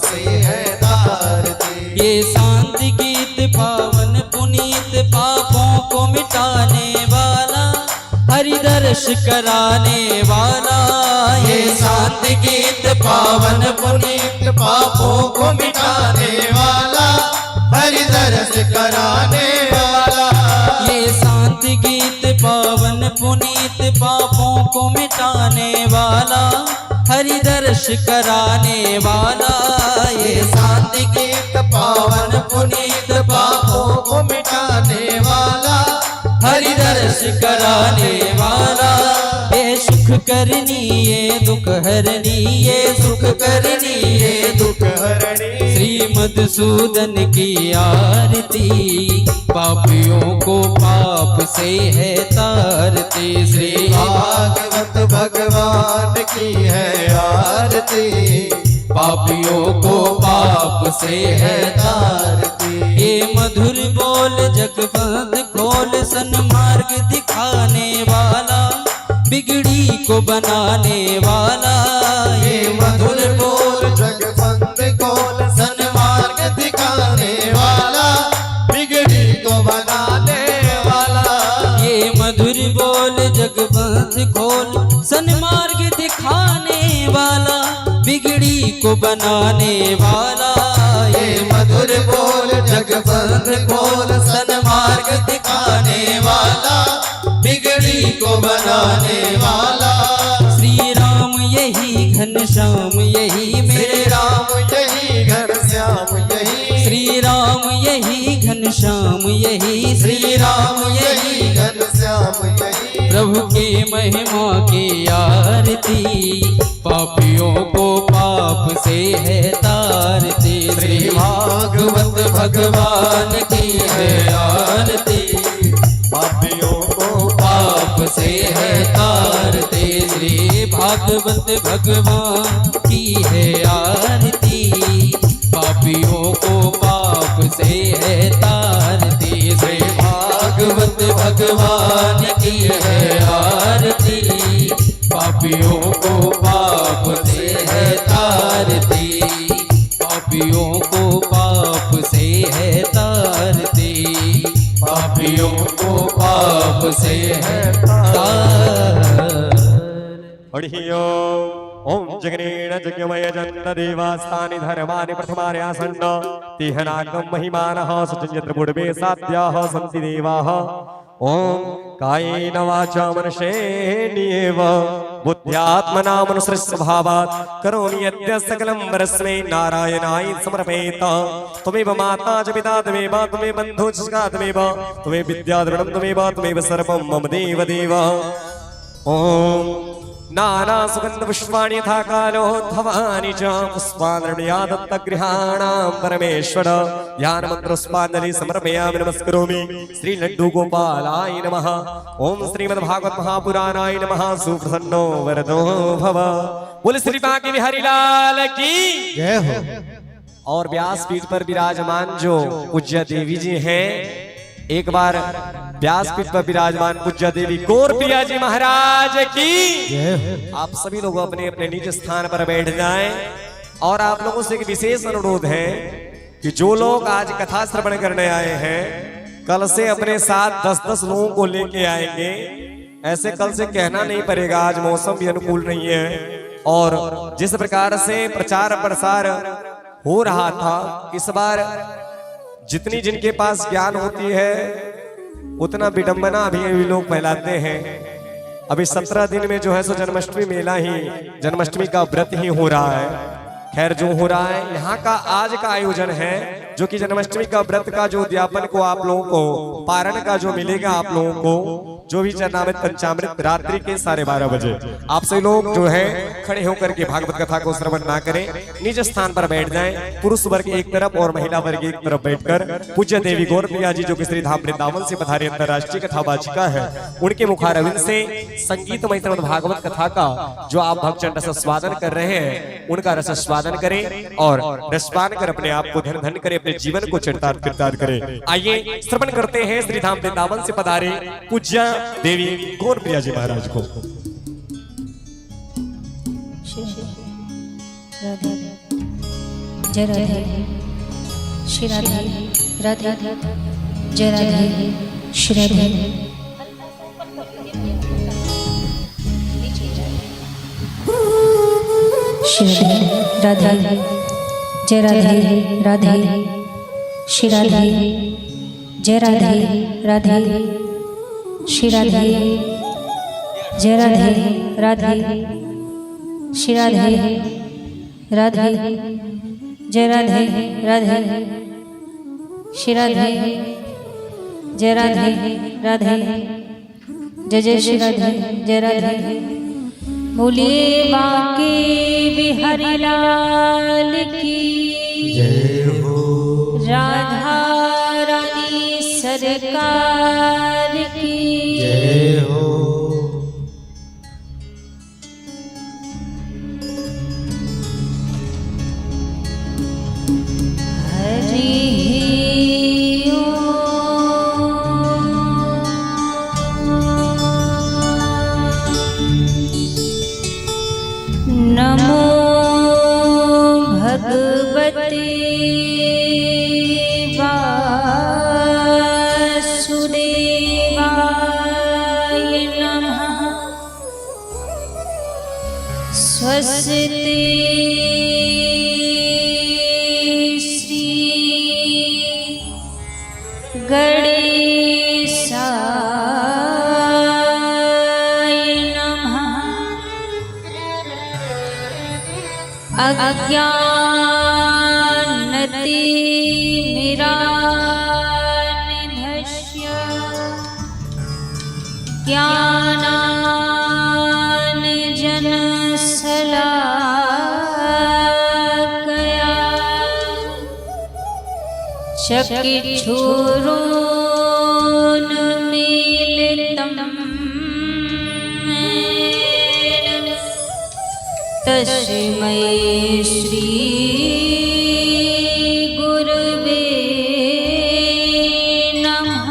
से है तारती। ये शांति गीत पावन पुनीत पापों को मिटाने वाला, हरि दर्श कराने वाला। ये शांति गीत पावन पुनीत पापों को मिटाने वाला, हरि दर्श कराने वाला। ये शांति गीत पावन पुनीत पापों को मिटाने वाला, हरि दर्श कराने वाला। ये शांति गीत पावन पुनीत पापों को मिटाने वाला, हरि दर्श कराने वाला। ये सुख करनी ये दुख हरनी, ये सुख करनी ये दुख हरणी। श्री मधुसूदन की आरती, पापियों को पाप से है तारती। श्री भागवत भगवान की है आरती, पापियों को पाप से है तारती। ये मधुर बोल जगपथ खोल, सन्मार्ग दिखाने वाला, बिगड़ी को बनाने वाला। ये मधुर बोल जगबंद खोल, सन्मार्ग दिखाने वाला, बिगड़ी को बनाने वाला। ये मधुर बोल जगपथ खोल, सन्मार्ग दिखाने वाला, बिगड़ी को बनाने वाला। ये मधुर बोल जगबंद खोल, सन्मार्ग दिखाने वाला, बिगड़ी को बनाने वाला। श्री राम यही घनश्याम यही मेरे राम यही घनश्याम यही, श्री राम यही घनश्याम यही, श्री राम यही घनश्याम यही। प्रभु के महिमा की आरती, पापियों को पाप से है तारती। श्री भागवत भगवान की है आरती, पापियों को पाप से है तारती। श्री भागवत भगवान की है आरती, पापियों को पाप से है तारती। श्री भागवत भगवान की है आरती, पापियों को पाप से है तारती, पापियों को पाप से है तारती, पापियों को पाप से है तारती। ओम जगनेन जज्ञमय जन्न देवास्तानि धर्मानि प्रथमानि आसन्न तिहनाकं महिमानः सुचन्द्र पूर्वे साध्याः सन्ति देवाः। ओम कायेन वाचा मनसेनैव बुद्ध्यात्मना मनुसृतस्वभावात् करोमि यद्य सकलं परस्मै नारायणाय समर्पयेत्। त्वमेव माता च पिता त्वमेव त्वमेव बन्धुः च सखा त्वमेव त्वमेव विद्या द्रविणं त्वमेव त्वमेव सर्वं मम देव देव। ओम नाना सुगंध पुष्पाणि यथा कालोद्भवानि च पुष्पाणि दत्तगृहाणां परमेश्वर ध्यान मंत्र पुष्पांजलि समर्पयामि नमस्करोमि। श्री लड्डू गोपालाय नमः। ओम श्रीमद् भागवत महापुराणाय नमः। सुप्रसन्नो वरदो भव। बोल श्री बांके बिहारी लाल की जय हो। और व्यासपीठ पर विराजमान जो पूज्य देवी जी हैं, एक बार व्यासपीठ पर विराजमान पूज्य देवी गौर प्रिया जी महाराज की। आप सभी लोग अपने अपने निज स्थान पर बैठ जाएं। और आप लोगों से एक विशेष अनुरोध है कि जो लोग आज कथा श्रवण करने आए हैं, कल से अपने साथ 10-10 लोगों को लेके आएंगे। ऐसे कल से कहना नहीं पड़ेगा, आज मौसम भी अनुकूल नहीं है। और जिस प्रकार से प्रचार प्रसार हो रहा था, इस बार जितनी जिनके पास ज्ञान होती है उतना विडंबना अभी लोग फैलाते हैं। अभी 17 दिन में जो है सो जन्माष्टमी मेला ही, जन्माष्टमी का व्रत ही हो रहा है। खैर जो हो रहा है, यहाँ का आज का आयोजन है जो कि जन्माष्टमी का व्रत का जो उद्यापन को आप लोगों को, पारण का जो मिलेगा आप लोगों को, जो भी चरणामृत पंचामृत रात्रि के 12:30 बजे। आप सभी लोग जो है खड़े होकर के भागवत कथा को श्रवण ना करें, निज स्थान पर बैठ जाएं। पुरुष वर्ग एक तरफ और महिला वर्ग एक तरफ बैठकर पूज्य देवी गौर प्रिया जी जो कि श्री धाम वृंदावन से पधारी अंतरराष्ट्रीय कथावाचिका है, उनके मुखारविंद से संगीतमय श्रीमद् भागवत कथा का जो आप भक्तजन रसस्वादन कर रहे हैं, उनका रसस्वादन करें और रसपान कर अपने आप को धन धन करें, अपने जीवन को चरितार्थ करें। आइए श्रवण करते हैं श्री धाम वृंदावन से पधारे पूज्य देवी गौर प्रिया जी महाराज को। जय राधे श्री राधे राधे जय राधे श्री राधे श्री राधे जय राधे राधे श्री राधे जय राधे राधे श्री राधे जय राधे राधे श्री राधे राधे जय राधे राधे श्री राधे जय राधे राधे जय जय श्री राधे जय राधे बोलिए बांके बिहारी लाल की जय हो राधा रानी सरकार की जय हो नमो भगवते वासुदेवाय नमः स्वस्ति श्री गणेशाय नमः अज्ञानतिमिरान्धस्य ज्ञानाञ्जनशलाकया चक्षुरुन्मीलितं येन तस्मै श्री गुरुवे नमः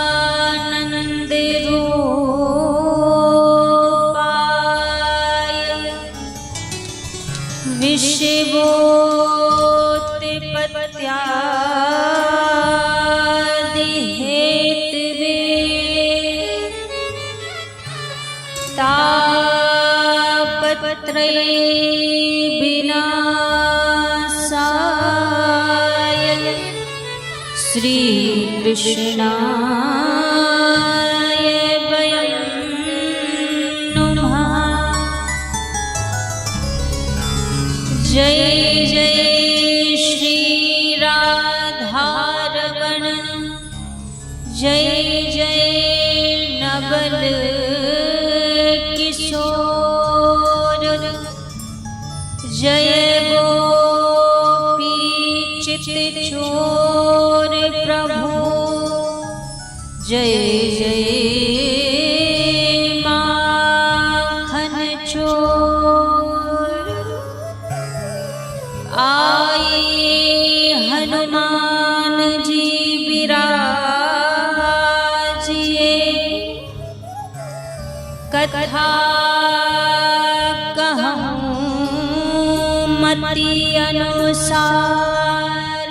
सच्चिदानन्द रूपाय विषवोत्पत्त्यादिहेतवे तापत्रय विनाशाय श्री कृष्णाय वयं नमः जय जय श्री राधारमण जय जय नवल किशोर जय गोपी चित चोर प्रभु जय जय माखन चोर आए हनुमान जी विराजिए कथा कहूँ मति अनुसार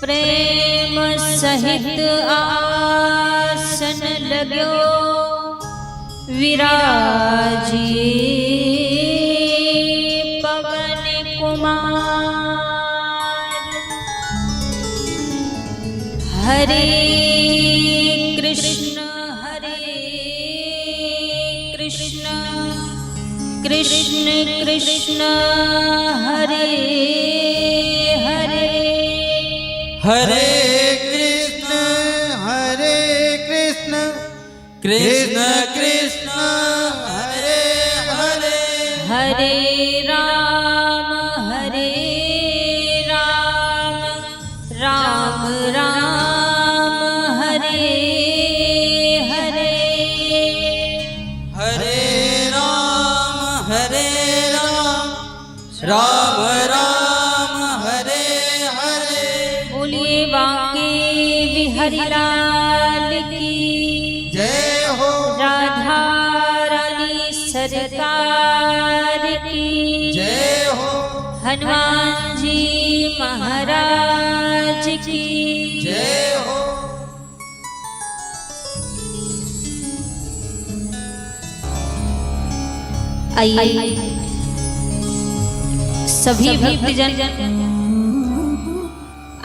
प्रेम सहित आसन लगो विराजिए पवन कुमार हरे कृष्ण कृष्ण कृष्ण हरे हरे हरे कृष्ण कृष्ण कृष्ण हरे हरे हरे राम राम राम हरे हरे हरे राम राम राम हरे हरे बोलिए बांके बिहारी लाल की जय हो राधा हनुमान जी महाराज की जय हो। आइए सभी भक्तजन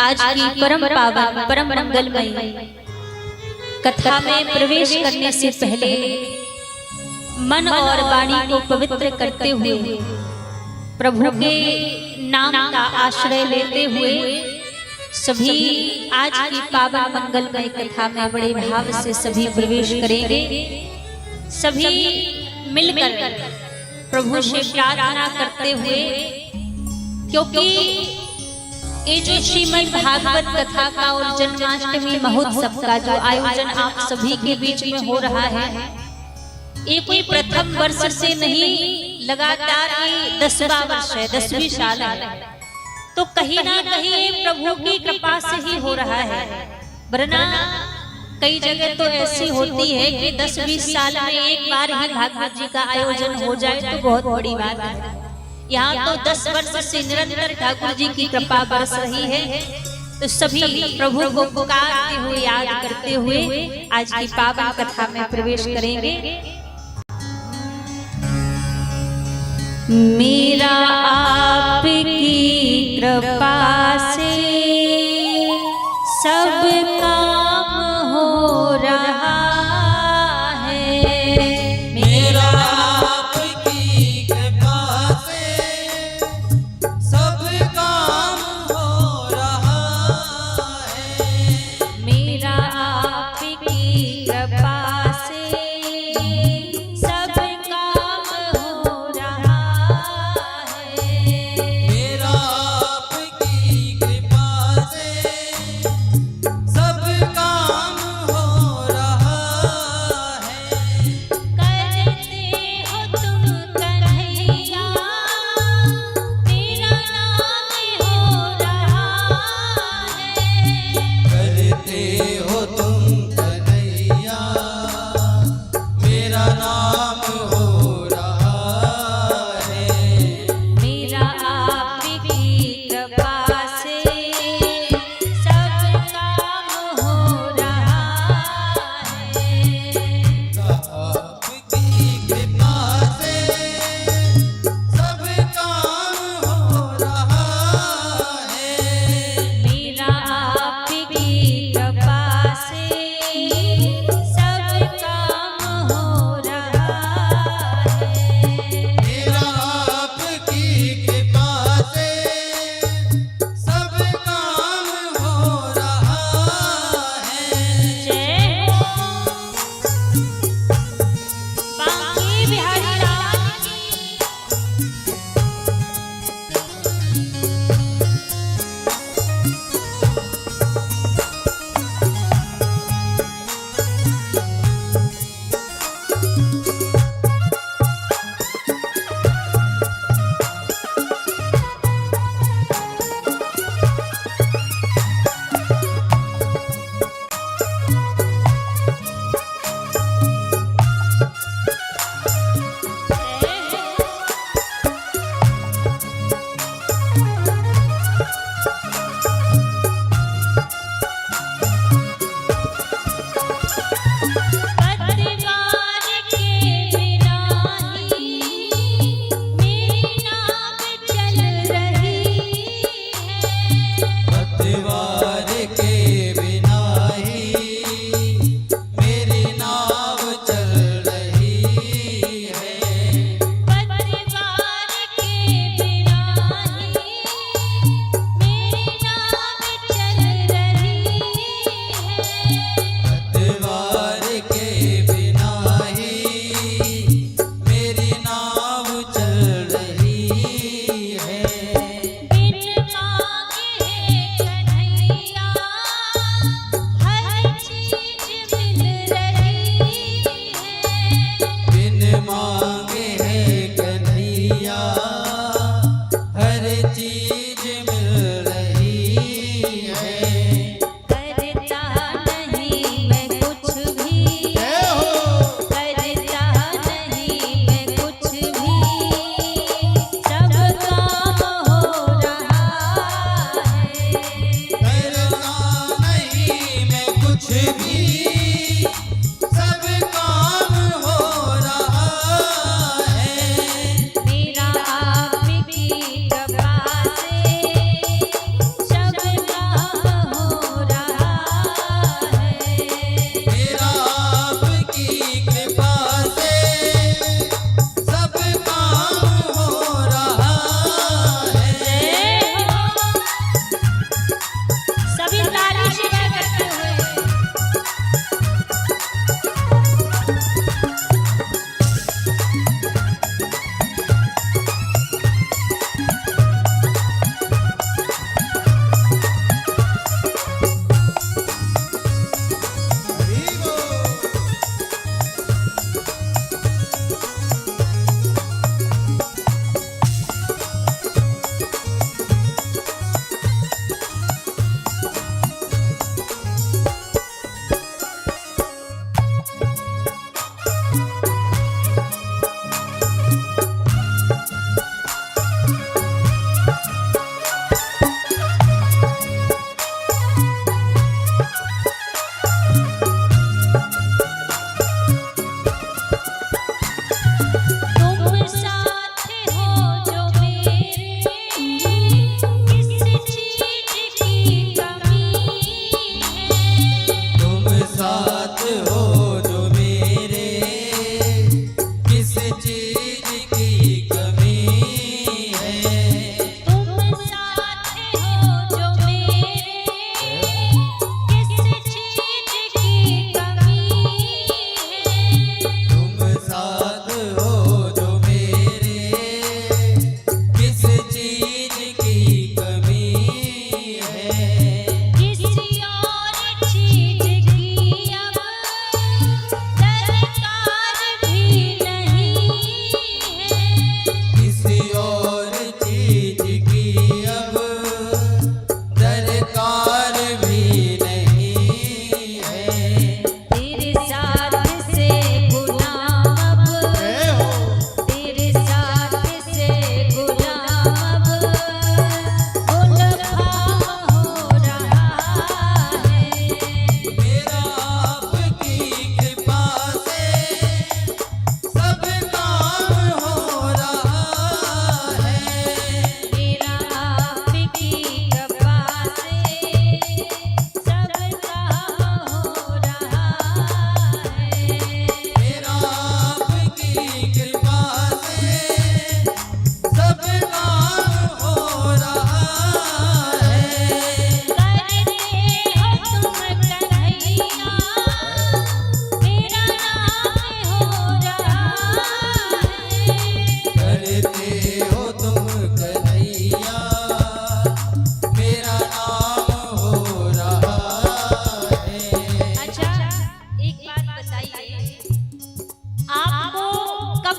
आज की परम पावन परम मंगलमयी कथा में प्रवेश करने से पहले मन और वाणी को पवित्र करते हुए प्रभु के नाम का आश्रय लेते हुए सभी आज की पावन मंगलमयी कथा में बड़े भाव से सभी प्रवेश करेंगे। सभी मिलकर प्रभु से प्रार्थना करते हुए, क्योंकि ये जो श्रीमद् भागवत कथा का और जन्माष्टमी महोत्सव का जो आयोजन आप सभी के बीच में हो रहा है, ये कोई प्रथम वर्ष से नहीं, लगातार ये 10वां वर्ष है, 10वीं साल है। तो कहीं ना कहीं प्रभु की कृपा से ही हो रहा है, वरना कई जगह तो ऐसी होती है कि 10-20 साल में एक बार ही भागवत जी का आयोजन हो जाए तो बहुत बड़ी बात है। यहाँ तो 10 वर्ष से निरंतर ठाकुर जी की कृपा बरस रही है। तो सभी प्रभु को पुकारते हुए याद करते हुए आज की पावन कथा में प्रवेश करेंगे। मेरा आपकी कृपा से सब काम हो रहा है। मेरा आपकी कृपा से सब काम हो रहा है। मेरा आपकी कृपा से सब काम हो रहा है। मेरा आपकी कृपा से सब काम हो रहा है। करते हो तुम कन्हैया, तेरा नाम हो रहा है। करते हो तुम कन्हैया, मेरा नाम हो रहा है। मेरा आपकी कृपा से सब काम हो रहा है। आपकी कृपा से सब काम हो रहा है। मेरा आपकी कृपा से सब काम हो रहा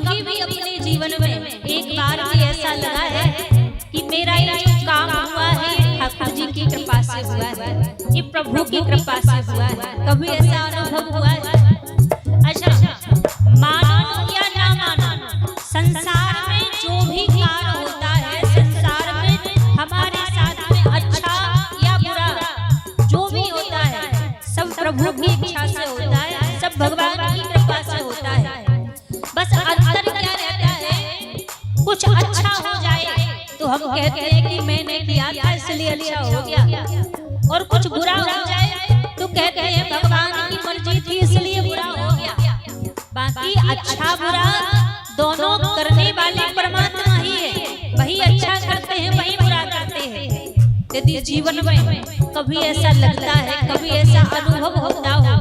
कभी भी अपने जीवन में एक बार भी ऐसा लगा है कि मेरा ये जो काम हुआ है ये ठाकुर जी की कृपा से हुआ है, ये प्रभु की कृपा से हुआ है? कभी ऐसा अनुभव हुआ है? अच्छा, मानो या ना मानो, संसार में जो भी कार्य होता है, संसार में हमारे साथ में अच्छा या बुरा जो भी होता है, सब प्रभु की इच्छा से होता है, सब भगवान की कृपा से होता है। बस अंतर क्या रहता है, कुछ अच्छा हो जाए तो हम कहते हैं कि मैंने किया था इसलिए अच्छा हो गया, और कुछ बुरा हो जाए तो कहते हैं भगवान की मर्जी थी इसलिए बुरा हो गया। बाकी अच्छा बुरा दोनों करने वाले परमात्मा ही है, वही अच्छा करते हैं वही बुरा करते हैं। यदि जीवन में कभी ऐसा लगता है, कभी ऐसा अनुभव होता हो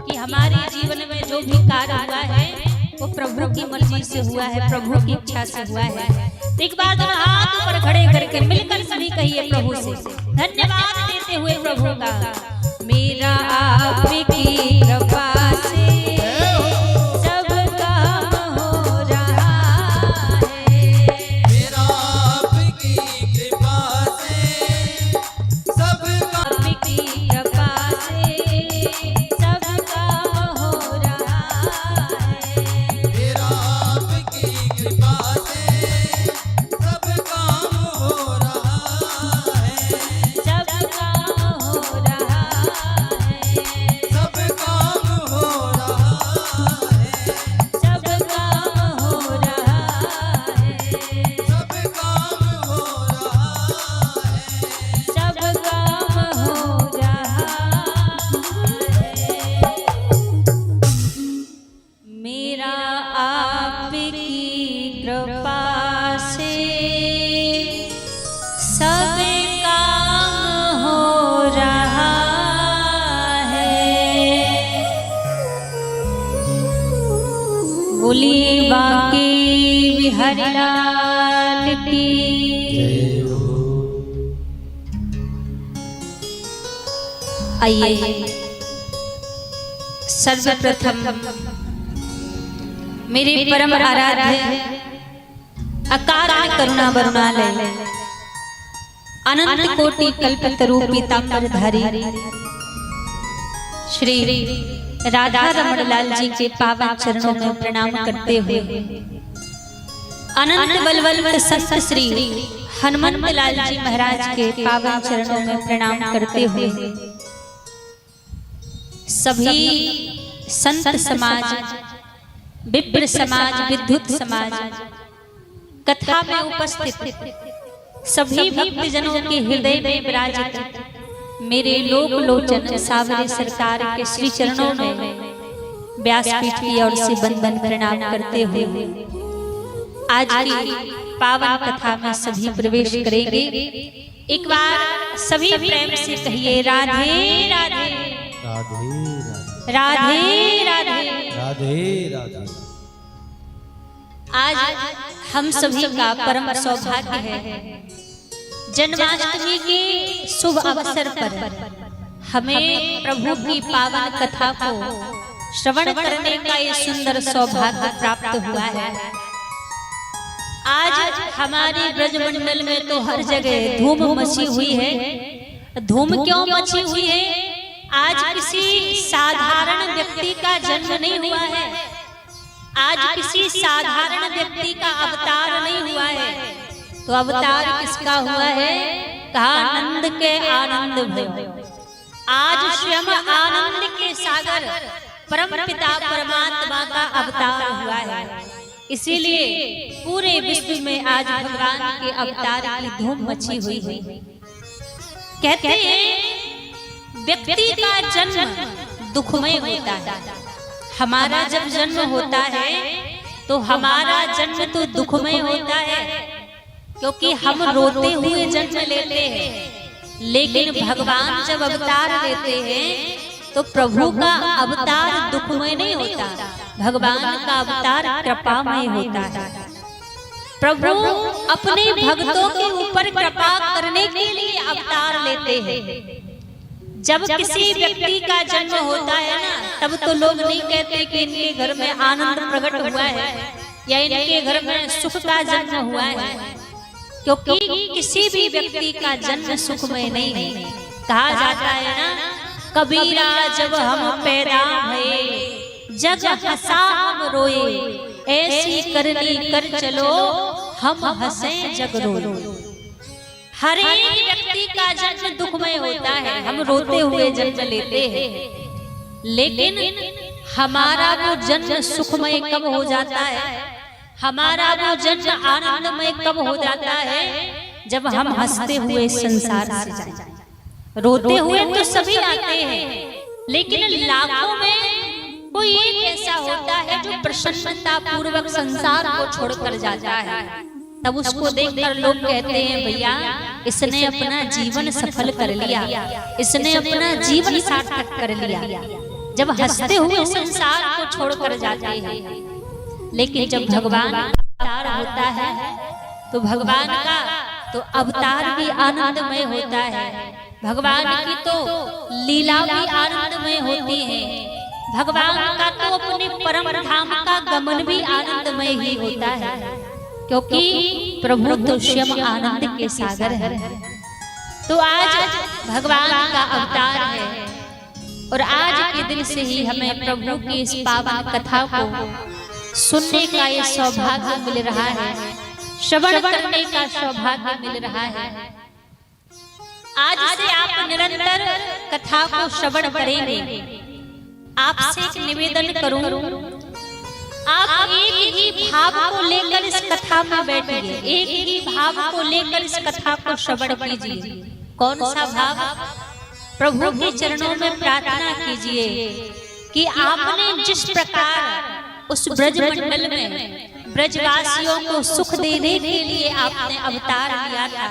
कि हमारे जीवन में जो भी कार्य हुआ है वो प्रभु की मर्जी से हुआ है, प्रभु की इच्छा से हुआ है, तो एक बार दोनों हाथ ऊपर खड़े करके मिलकर सभी कहिए प्रभु से धन्यवाद देते हुए प्रभु का, मेरा आपकी कृपा से सब काम हो रहा है, मेरा आपकी कृपा से सब आपकी कृपा से सब काम हो रहा है, मेरा आपकी कृपा से सब काम हो रहा है, सब काम हो रहा है, सब काम हो रहा है, सब काम हो रहा है, सब काम हो रहा है, सब काम हो रहा है। मेरा आपकी कृपा से सब काम हो रहा है। बोलिए बांके बिहारी लाल की। आइए सर्वप्रथम मेरे परम आराध्य अकारण करुणा वरुणालय अनंत कोटि कल्पतरु पीतांबरधारी श्री राधा रमण लाल जी के पावन चरणों में प्रणाम करते हुए अनंत बलवंत संत श्री हनुमंत लाल जी महाराज के पावन चरणों में प्रणाम करते हुए सभी संत समाज, विप्र समाज, विद्युत समाज, कथा में उपस्थित सभी भक्तजनों के हृदय में विराजित मेरे लोक लोचन सावरे सरकार के श्री चरणों में व्यासपीठ की ओर से बंदन प्रणाम करते हुए आज की पावन कथा में सभी प्रवेश करेंगे। एक बार सभी प्रेम से कहिए राधे राधे राधे राधे राधे। राधे राधे। आज हम सभी का परम सौभाग्य है जन्माष्टमी के शुभ अवसर पर हमें प्रभु की पावन कथा को श्रवण करने का ये सुंदर सौभाग्य प्राप्त हुआ है। आज हमारे ब्रजमंडल में तो हर जगह धूम मची हुई है। धूम क्यों मची हुई है? आज किसी साधारण व्यक्ति का जन्म नहीं हुआ है, आज किसी साधारण व्यक्ति का अवतार नहीं हुआ है, तो अवतार किसका हुआ है? कहा आनंद के आनंद भयो। आज स्वयं आनंद के सागर परम पिता परमात्मा का अवतार हुआ है। इसीलिए पूरे विश्व में आज भगवान के अवतार की धूम मची हुई है। कहते हैं व्यक्ति का जन्म दुखमय होता है। हमारा जब जन्म होता है तो हमारा जन्म तो दुखमय होता है, क्योंकि हम रोते हुए जन्म लेते हैं। लेकिन भगवान जब अवतार लेते हैं तो प्रभु का अवतार दुखमय नहीं होता, भगवान का अवतार कृपामय होता है। प्रभु अपने भक्तों के ऊपर कृपा करने के लिए अवतार लेते हैं। जब किसी व्यक्ति का जन्म होता है ना, तब तो लोग नहीं कहते कि इनके घर में आनंद प्रकट हुआ है, या इनके घर में सुख का जन्म हुआ है, क्योंकि किसी भी व्यक्ति का जन्म सुखमय नहीं है। कहा जाता है ना, कबीरा जब हम पैदा हुए जग हंसा हम रोए, ऐसी करनी कर चलो हम हंसे जग रोए। हर एक व्यक्ति का जन्म दुखमय होता है, हम रोते हुए जन्म लेते हैं, लेकिन हमारा वो जन्म सुखमय कब हो जाता है, हमारा वो जन्म आनंदमय कब हो जाता है, जब हम हंसते हुए संसार से जाएं। रोते हुए तो सभी आते हैं, लेकिन लाखों में कोई एक ऐसा होता है जो प्रसन्नता पूर्वक संसार को छोड़कर जाता है। तब उसको देखकर लोग कहते हैं, भैया इसने अपना जीवन सफल कर लिया, इसने अपना जीवन सार्थक कर लिया। जब हंसते हुए संसार को छोड़कर जाते हैं, लेकिन जब भगवान का अवतार होता है तो भगवान का तो अवतार भी आनंदमय होता है, भगवान की तो लीला भी आनंदमय होती है, भगवान का तो अपने परम धाम का गमन भी आनंदमय ही होता है, क्योंकि प्रभु तो स्वयं आनंद के सागर है। तो आज भगवान का अवतार है और आज के दिन से ही हमें प्रभु की इस पावन कथा को सुनने का ये सौभाग्य मिल रहा है, श्रवण करने का सौभाग्य मिल रहा है। आज से आप निरंतर कथा को श्रवण करेंगे। आपसे एक निवेदन करूं, आप एक ही भाव को लेकर इस कथा में बैठिए, एक ही भाव को लेकर इस कथा को श्रवण कीजिए। कौन सा भाव? प्रभु के चरणों में प्रार्थना कीजिए कि आपने जिस प्रकार उस ब्रज मंडल में ब्रजवासियों को सुख देने के लिए आपने अवतार लिया था,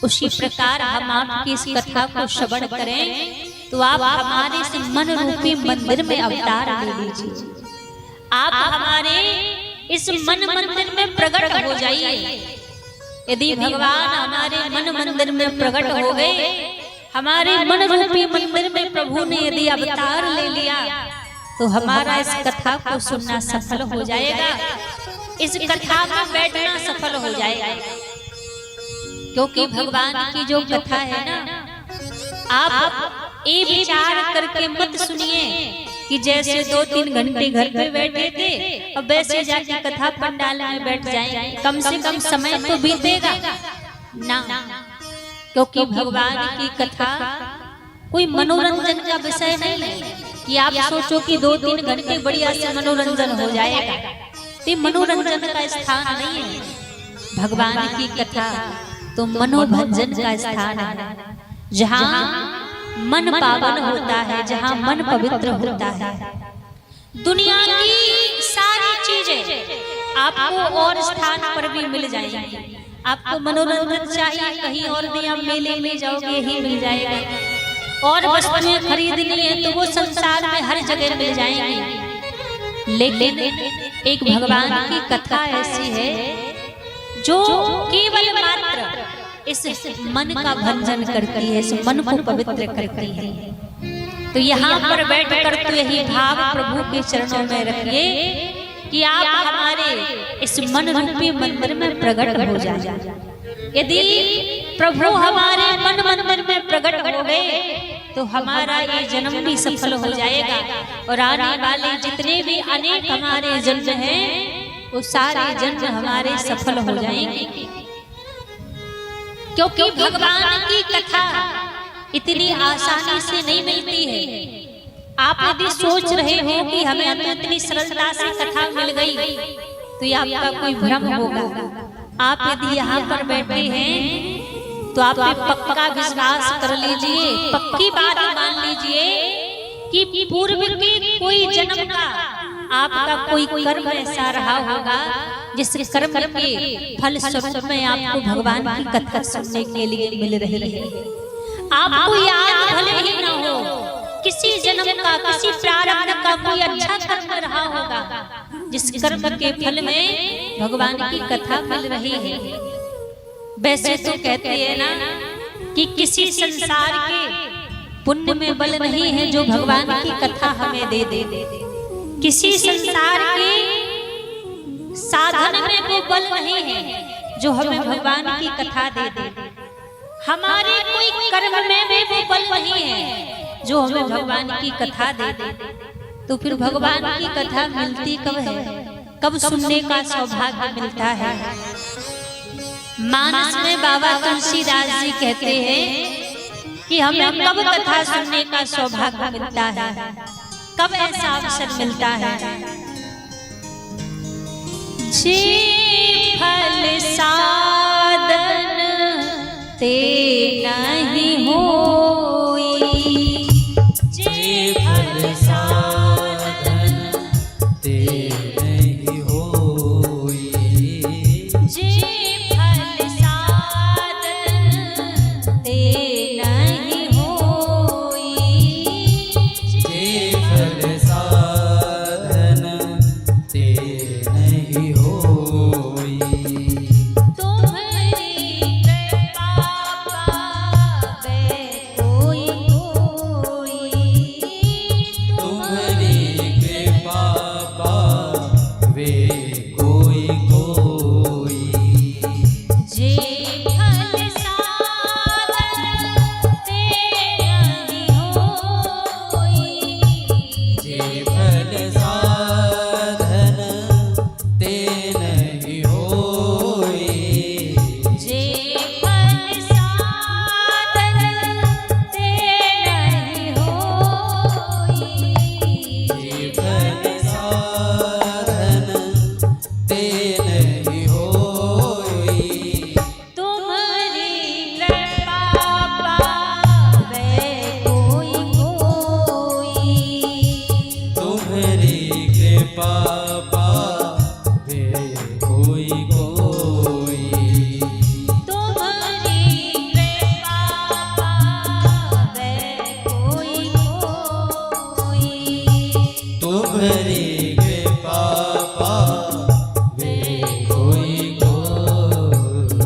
उसी प्रकार हम आपकी इस कथा को श्रवण करें तो आप हमारे इस मन रूपी मंदिर में अवतार ले लीजिए। आप हमारे इस मन मंदिर में प्रकट हो जाइए। यदि भगवान हमारे मन मंदिर में प्रकट हो गए, हमारे मन रूपी मंदिर में प्रभु ने यदि अवतार ले लिया, तो हमारा इस कथा को सुनना सफल हो जाएगा, इस कथा में बैठना सफल हो जाएगा। क्योंकि भगवान की जो कथा है ना, आप ये विचार करके मत सुनिए कि जैसे 2-3 घंटे घर पे बैठे थे अब वैसे जाके कथा पंडाल में बैठ जाएंगे, कम से कम समय तो बीतेगा ना। क्योंकि भगवान की कथा कोई मनोरंजन का विषय नहीं है कि आप सोचो कि 2-3 घंटे बढ़िया से मनोरंजन हो जाएगा, ये मनोरंजन का स्थान नहीं है। भगवान की कथा तो मनोभंजन का स्थान है, जहाँ मन पावन होता है, जहाँ मन पवित्र होता है। दुनिया की सारी चीजें आपको और स्थान पर भी मिल जाएंगी। आपको मनोरंजन चाहिए कहीं और भी, आप मेले में जाओगे ही मिल जाएगा, और वस्तुएं खरीदनी है तो वो संसार में हर जगह मिल जाएंगी। लेकिन एक भगवान की कथा ऐसी है जो केवल मात्र इस मन का भंजन करती है, इस मन को पवित्र करती है। तो यहाँ पर बैठकर तो यही भाव प्रभु के चरणों में रखिए कि आप हमारे इस मन रूपी मंदिर में प्रकट हो जाए। यदि प्रभु हमारे मन मंदिर में प्रकट हो गए तो हमारा ये जन्म भी सफल हो जाएगा, और आने वाले जितने भी अनेक हमारे जन्म हैं वो सारे जन्म हमारे सफल हो जाएंगे। क्योंकि भगवान की कथा इतनी आसानी से नहीं मिलती है। आप यदि सोच रहे हो कि हमें तो इतनी सरलता से कथा मिल गई, तो ये आपका कोई भ्रम होगा। आप यदि यहाँ पर बैठे हैं तो आप पक्का विश्वास कर लीजिए, पक्की बात मान लीजिए कि पूर्व के कोई जन्म का आपका कोई कर्म ऐसा रहा होगा जिस कर्म के फल स्वरूप में आपको भगवान की कथा सुनने के लिए मिल रही है। आपको याद भले ही न हो किसी जन्म का, किसी प्रारब्ध का कोई अच्छा कर्म रहा होगा जिस कर्म के फल में भगवान की कथा मिल रही है। वैसे तो कहते हैं ना कि किसी संसार के पुण्य में बल नहीं है जो भगवान की कथा हमें दे दे। किसी संसार के वो बल नहीं है जो हमें भगवान की कथा दे दे। हमारे कोई कर्म में भी वो बल नहीं है जो हमें भगवान की कथा दे दे। तो फिर भगवान की कथा मिलती कब है, कब सुनने का सौभाग्य मिलता है? मानस में बाबा तुलसीदास जी कहते हैं कि हमें कब कथा सुनने का सौभाग्य मिलता है, कब ऐसा अवसर मिलता है? जे फल साधन ते नहीं होई, जे फल साधन ते नहीं होई, जे फल साधन ते नहीं होई, जे फल साधन ते नहीं होई। तुम्हारी कृपा पावे कोई कोई, तुम्हारी कृपा पावे कोई कोई, जे फल साधन ते नहीं होई, जे फल साधन ते नहीं होई, जे फल साधन ते नहीं होई, जे फल साधन ते नहीं होई। तुम्हारी कृपा पावे कोई कोई, तुम्हारी कृपा पावे कोई कोई, तुम्हारी कृपा पावे कोई कोई, तुम्हारी कृपा पावे कोई कोई।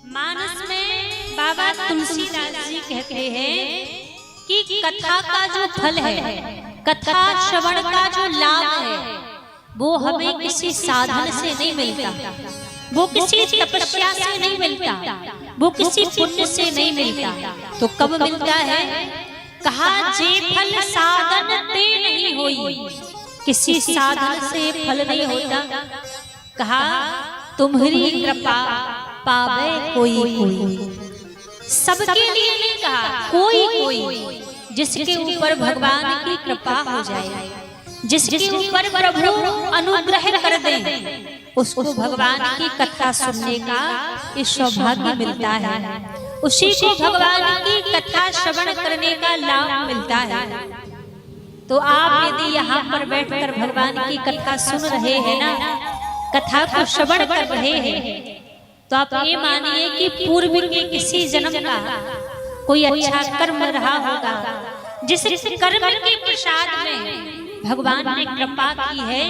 मानस में बाबा तुलसीदास जी कहते हैं कि कथा का जो फल है, कथा श्रवण का जो लाभ है, वो हमें किसी साधन से नहीं मिलता, वो किसी तपस्या से नहीं मिलता, वो किसी पुण्य से नहीं मिलता। तो कब मिलता है? कहा जे फल साधन ते नहीं होई, किसी साधन से फल नहीं होता। कहा तुम्हारी कृपा पावे कोई कोई, सबके लिए नहीं कहा, कोई कोई जिसके ऊपर भगवान की कृपा हो जाए, जिसके ऊपर प्रभु अनुग्रह कर दे, उसको भगवान की कथा सुनने का ये सौभाग्य मिलता है, उसी को भगवान की कथा श्रवण करने का लाभ मिलता है। तो आप यदि यहाँ पर बैठकर भगवान की कथा सुन रहे हैं ना, कथा को श्रवण कर रहे हैं, तो आप ये मानिए कि पूर्व के किसी जन्म का कोई अच्छा कर्म रहा होगा, जिस कर्म के प्रसाद में भगवान ने कृपा की है,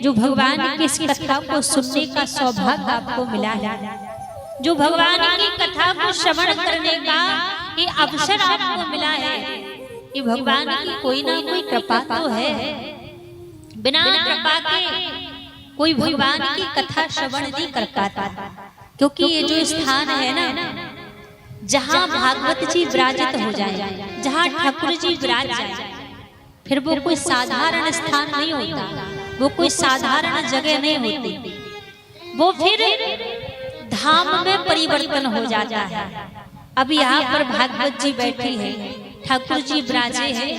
जो भगवान की इस कथा को सुनने का सौभाग्य आपको मिला है, जो भगवान की कथा को श्रवण करने का ये अवसर आपको मिला है, ये भगवान की कोई ना कोई कृपा तो है। बिना कृपा के कोई भगवान की कथा श्रवण नहीं कर पाता, क्योंकि ये जो स्थान है ना, जहाँ भागवत जी विराजित हो जाए, जहाँ ठाकुर जी विराज जाए, फिर वो कोई साधारण स्थान नहीं होता, वो कोई साधारण जगह नहीं होती, वो फिर धाम में परिवर्तन हो जाता है। अब यहाँ पर भागवत जी बैठी है, ठाकुर जी विराजे हैं,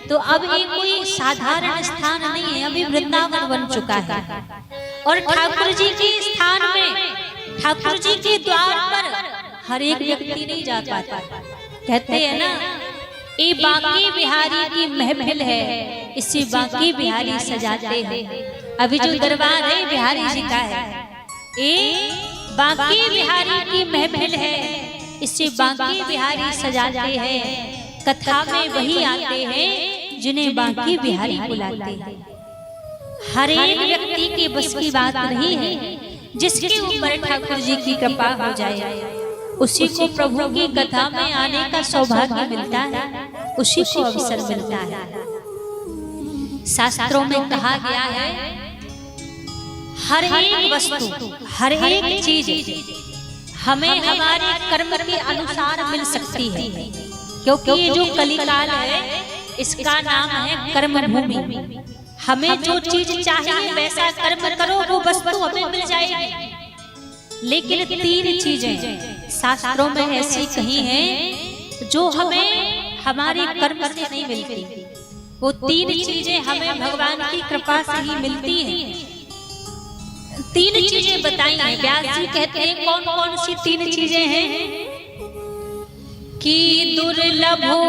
तो अब ये कोई साधारण स्थान नहीं है, अभी वृंदावन बन चुका है। और ठाकुर जी के स्थान में, ठाकुर जी के द्वार पर हर एक व्यक्ति नहीं जा पाता। कहते हैं ना, ये बांके बिहारी की महफिल है, इसे बांके बिहारी सजाते हैं। अभी जो दरबार है बिहारी जी का है, ये बांके बिहारी की महफिल है, इसे बांके बिहारी सजाते हैं। कथा में वही आते हैं जिन्हें बांके बिहारी बुलाते हैं। हर एक व्यक्ति के बस की बात नहीं है, जिसके ऊपर ठाकुर जी की कृपा हो जाए, उसी को प्रभु की कथा में आने का सौभाग्य मिलता है, उसी को अवसर मिलता है। शास्त्रों में कहा गया है, हर एक वस्तु, हर एक चीज हमें हमारे कर्म के अनुसार मिल सकती है, क्योंकि ये जो कलिकाल है इसका नाम है कर्म भूमि। हमें जो चीज चाहिए वैसा कर्म करो, वो वस्तु हमें मिल जाएगी। लेकिन 3 चीजें शास्त्रों में ऐसी कही हैं जो हमें हमारे कर्म से नहीं मिलती। वो 3 चीजें हमें भगवान की कृपा से ही मिलती हैं। 3 चीजें बताई हैं। व्यास जी कहते हैं कौन कौन सी 3 चीजें हैं कि दुर्लभ हो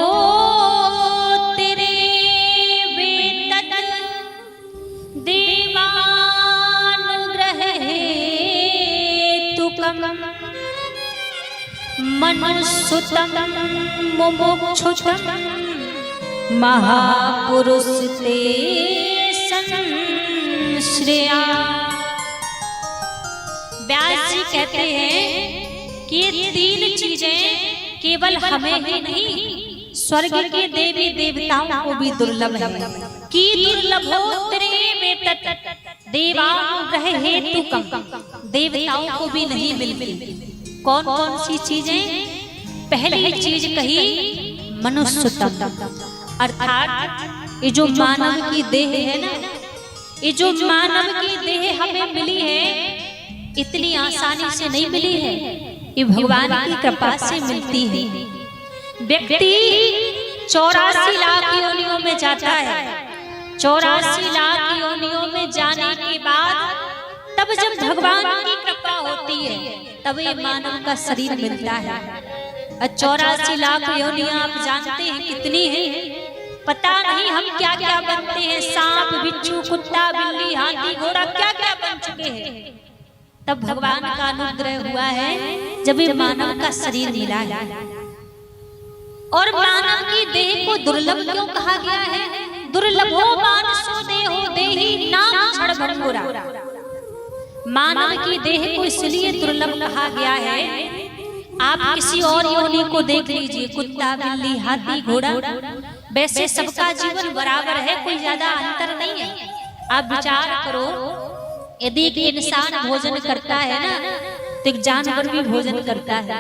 तेरे बेतत देवानुग्रह हेतुकम मनुष्युतम मुमुक्षुतम महापुरुष ते संश्रया। व्यास जी कहते हैं कि ये 3 चीजें केवल हमें ही नहीं, स्वर्ग के देवी देवताओं को भी दुर्लभ है। कि दुर्लभ हो तेरे बेतत देवानुग्रह हेतुकम, देवताओं को भी नहीं मिलती। कौन कौन सी चीजें? पहली चीज कही मनुष्यतम, अर्थात ये जो मानव की देह है ना, ये जो मानव की देह हमें मिली है इतनी आसानी से नहीं मिली है, ये भगवान की कृपा से मिलती है। व्यक्ति 84 लाख योनियों में जाता है, 84 लाख योनियों में जाने के बाद तब जब भगवान की कृपा होती है तब ये मानव का शरीर मिलता है। 84 लाख योनियां आप जानते हैं कितनी है? पता नहीं हम क्या क्या बनते हैं, सांप बिच्छू कुत्ता बिल्ली हाथी घोड़ा क्या क्या बन चुके हैं। तब भगवान का अनुग्रह हुआ है जब ये मानव का शरीर मिला है। और मानव की देह को दुर्लभ क्यों कहा गया है? दुर्लभो मानसो देहो देहि नाम क्षण भंगुरा। मानव की देह को इसलिए दुर्लभ कहा गया है, आप किसी और योनि को देख लीजिए, कुत्ता बिल्ली हाथी घोड़ा, वैसे सबका जीवन बराबर है, कोई ज्यादा अंतर नहीं है। आप विचार करो, यदि एक इंसान भोजन करता है ना तो एक जानवर भी भोजन करता है।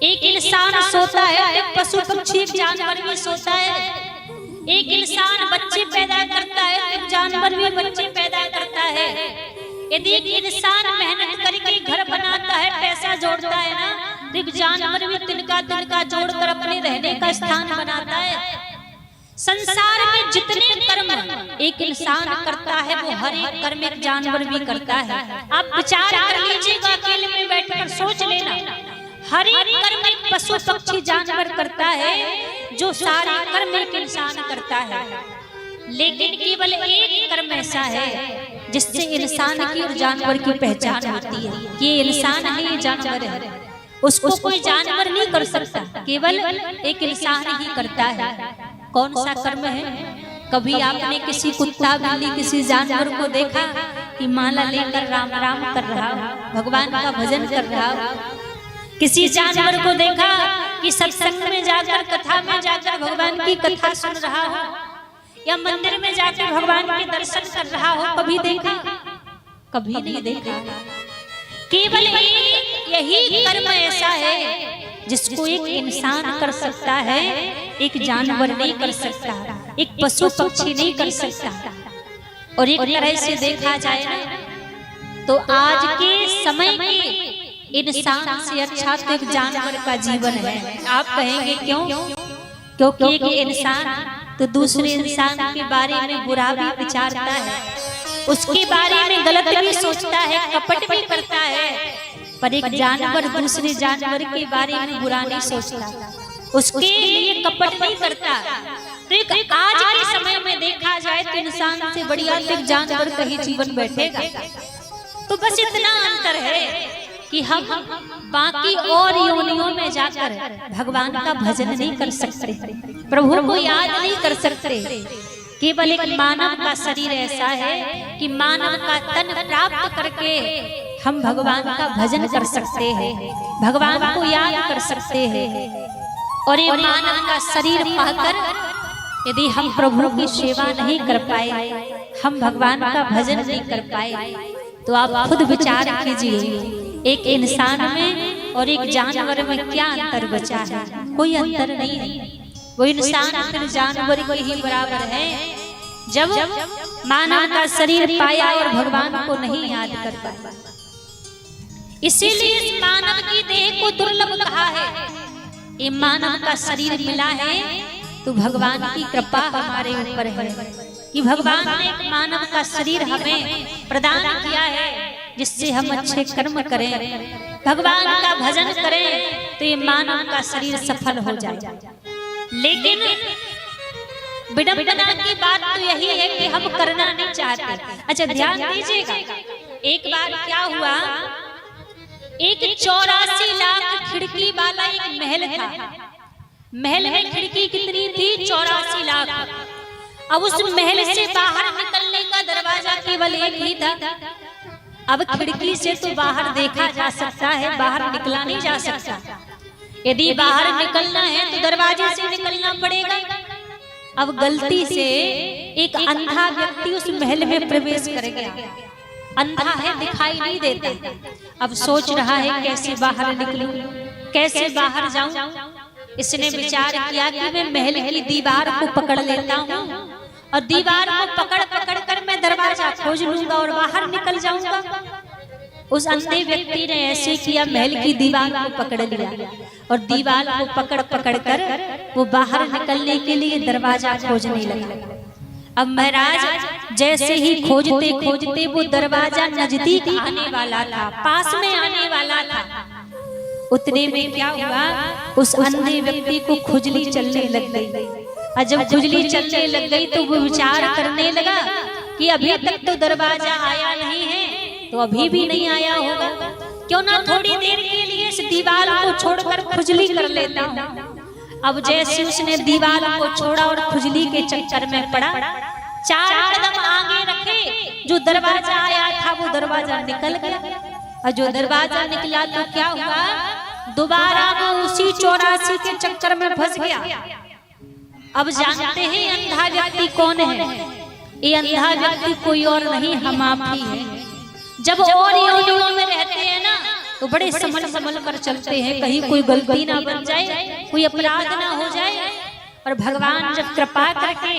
एक इंसान सोता है, एक पशु पक्षी एक जानवर भी सोता है। एक इंसान बच्चे पैदा करता है, एक जानवर भी बच्चे पैदा करता है। यदि एक इंसान मेहनत करके घर बनाता है, पैसा जोड़ता है ना, तो एक जानवर भी तिनका तिनका जोड़कर अपने रहने का स्थान बनाता है। संसार में जितने कर्म एक इंसान करता है वो हर एक कर्म एक जानवर भी करता है। आप विचार कर लीजिएगा, अकेले में बैठकर सोच लेना, हर एक कर्म एक पशु पक्षी जानवर करता है, जो सारे कर्म एक इंसान करता है। लेकिन केवल एक कर्म ऐसा है जिससे इंसान की और जानवर की पहचान होती है, ये इंसान है, ये जानवर है। उसको कोई जानवर नहीं कर सकता, केवल एक इंसान ही करता है। कौन सा कर्म है? कभी आपने किसी कुत्ता बिल्ली किसी जानवर को देखा कि माला लेकर राम राम कर रहा हो, भगवान का भजन कर रहा हो? किसी जानवर को देखा कि सत्संग में जाकर कथा में जाकर भगवान की कथा सुन रहा हो, या मंदिर में जाकर भगवान के दर्शन कर रहा हो? कभी देखा? कभी नहीं देखा। केवल यही कर्म ऐसा है जिसको एक इंसान कर सकता है, एक जानवर नहीं कर सकता, एक पशु पक्षी नहीं कर सकता। और एक तरह से देखा जाए ना तो आज के समय के इंसान से अच्छा तो एक जानवर का जीवन है। आप कहेंगे क्यों? क्योंकि एक इंसान तो दूसरे इंसान के बारे में बुरा भी विचारता है, उसके बारे में गलत भी सोचता है, कपट भी करता है, पर एक जानवर दूसरे जानवर के बारे में बुरा नहीं सोचता, उसके लिए कपट नहीं करता। तो एक आज के समय में देखा जाए तो इंसान से बढ़िया एक जानवर का ही जीवन बैठेगा। तो बस इतना अंतर है कि हम बाकी और योनियों में जाकर भगवान का भजन नहीं कर सकते, प्रभु को याद नहीं कर सकते। केवल एक मानव का शरीर ऐसा है कि मानव का तन प्राप्त करके हम भगवान का भजन कर सकते हैं, भगवान को याद कर सकते हैं। और ये मानव का शरीर पाकर यदि हम प्रभु की सेवा नहीं कर पाए, हम भगवान का भजन नहीं कर पाए, तो आप खुद विचार कीजिए, एक इंसान में और एक जानवर में क्या अंतर बचा है? कोई अंतर नहीं है। वो इंसान फिर जानवर के ही बराबर है जब मानव का शरीर पाया और भगवान को नहीं याद कर पाया। इसीलिए इस मानव की देह को दुर्लभ कहा है। ये मानव का शरीर मिला है तो भगवान की कृपा हमारे ऊपर है कि भगवान ने एक मानव का शरीर हमें प्रदान किया है जिससे हम अच्छे कर्म करें, भगवान का भजन करें तो ये मानव का शरीर सफल हो जाए। लेकिन विडंबना की बात तो यही है कि हम करना नहीं चाहते। अच्छा ध्यान दीजिएगा, एक बार क्या हुआ, एक 84 लाख खिड़की वाला एक महल था। महल में खिड़की कितनी थी? 84 लाख। अब उस महल से बाहर निकलने का दरवाजा केवल एक ही था। अब खिड़की से तो बाहर देखा जा सकता है, बाहर निकला नहीं जा सकता। यदि बाहर निकलना है तो दरवाजे से निकलना पड़ेगा। अब गलती से एक अंधा व्यक्ति उस महल में प्रवेश कर गया। अंधा है, दिखाई नहीं देता। अब सोच रहा है कैसे बाहर निकलूं, कैसे बाहर जाऊं। इसने विचार किया कि मैं महल की दीवार को पकड़ लेता हूं और दीवार को पकड़ पकड़ कर मैं दरवाजा खोज लूंगा और बाहर निकल जाऊंगा। उस अंधे व्यक्ति ने ऐसे किया, महल की दीवार को पकड़ लिया और दीवार को पकड़ पकड़ कर वो बाहर निकलने के लिए दरवाजा खोजने लगा। अब महाराज जैसे ही खोजते खोजते वो दरवाजा नजदीक आने वाला था, पास में आने वाला था। उतने में क्या हुआ, उस अंधे व्यक्ति को खुजली चलने लग गई। और जब खुजली चलने लग गई तो वो विचार करने लगा कि अभी तक तो दरवाजा आया नहीं है, तो अभी भी नहीं आया होगा, क्यों ना थोड़ी देर के लिए इस दीवार को छोड़कर खुजली कर लेता हूँ। अब जैसे उसने दीवार को छोड़ा और खुजली के चक्कर में पड़ा, 4 कदम आगे रखे, जो दरवाजा आया था वो दरवाजा निकल गया। और जो दरवाजा निकला तो क्या हुआ, दोबारा वो उसी 84 के चक्कर में फंस गया। अब जानते हैं अंधा व्यक्ति कौन है? ये अंधा व्यक्ति कोई और नहीं, हम आप ही हैं। जब और योनियों में रहते हैं ना तो बड़े संभल संभल कर चलते हैं, कहीं कोई गलती ना बन जाए, कोई अपराध ना हो जाए। और भगवान जब कृपा करके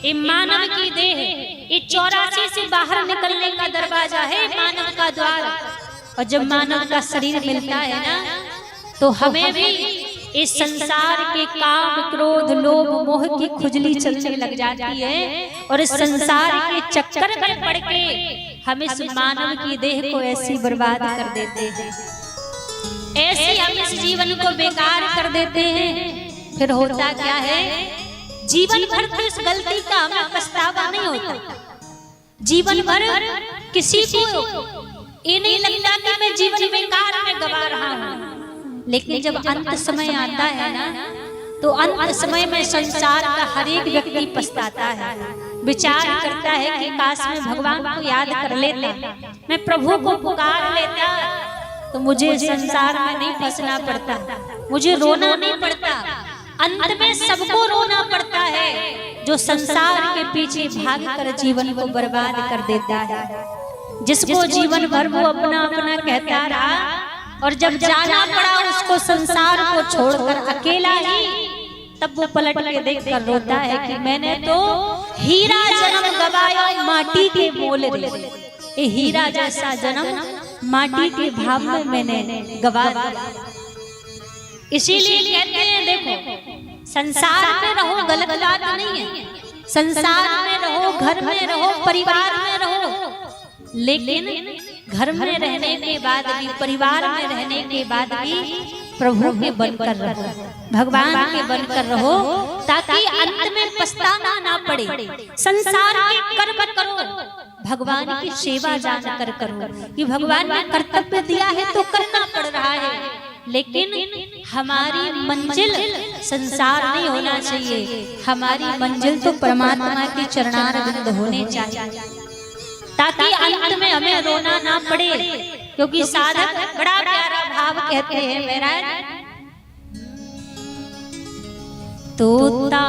ये मानव की देह, ये 84 से बाहर निकलने का दरवाजा है, मानव का द्वार, और जब मानव का शरीर मिलता है ना तो हमें भी इस संसार के काम क्रोध लोभ मोह की खुजली चलने लग जाती है और इस संसार के चक्कर में पड़ के हम इस मानव की देह को ऐसी बर्बाद कर देते हैं, ऐसे हम इस जीवन को बेकार कर देते हैं। फिर होता क्या है, जीवन भर तो इस गलती का हमें पछतावा नहीं होता। जीवन भर किसी को ये नहीं लगता कि मैं जीवन बेकार में गवा रहा हूँ, लेकिन जब अंत समय आता है ना तो अंत समय में संसार का हर एक व्यक्ति पछताता है, विचार करता है कि काश मैं भगवान को याद कर लेता, मैं प्रभु को पुकार लेता तो मुझे संसार में नहीं फंसना पड़ता, मुझे रोना नहीं पड़ता। अंत में सबको रोना पड़ता है जो संसार के पीछे भागकर जीवन को बर्बाद कर देता है, जिसको जीवन भर वो अपना अपना कहता रहा और जब जाना पड़ा उसको संसार को छोड़कर अकेला ही, तब वो पलट के देखकर रोता है कि मैंने तो हीरा जन्म गवाया माटी के मोल रे। ये हीरा जैसा जन्म माटी के भाव में मैंने गवा दिया। इसीलिए कहते हैं देखो, संसार में रहो गलत बात नहीं है, संसार में रहो, घर में रहो, परिवार में रहो, लेकिन घर में रहने के बाद भी, परिवार में रहने के बाद भी प्रभु के बनकर रहो, भगवान के बनकर रहो, ताकि अंत में पछताना ना पड़े। संसार के कर्म करो, भगवान की सेवा जानकर करो कि भगवान ने कर्तव्य दिया है तो करना पड़ रहा है, लेकिन हमारी मंजिल संसार नहीं होना चाहिए, हमारी मंजिल तो परमात्मा के चरणारविंद होने चाहिए, ताकि अंत में हमें रोना ना पड़े। क्योंकि साधक बड़ा प्यारा भाव कहते हैं महाराज, तोता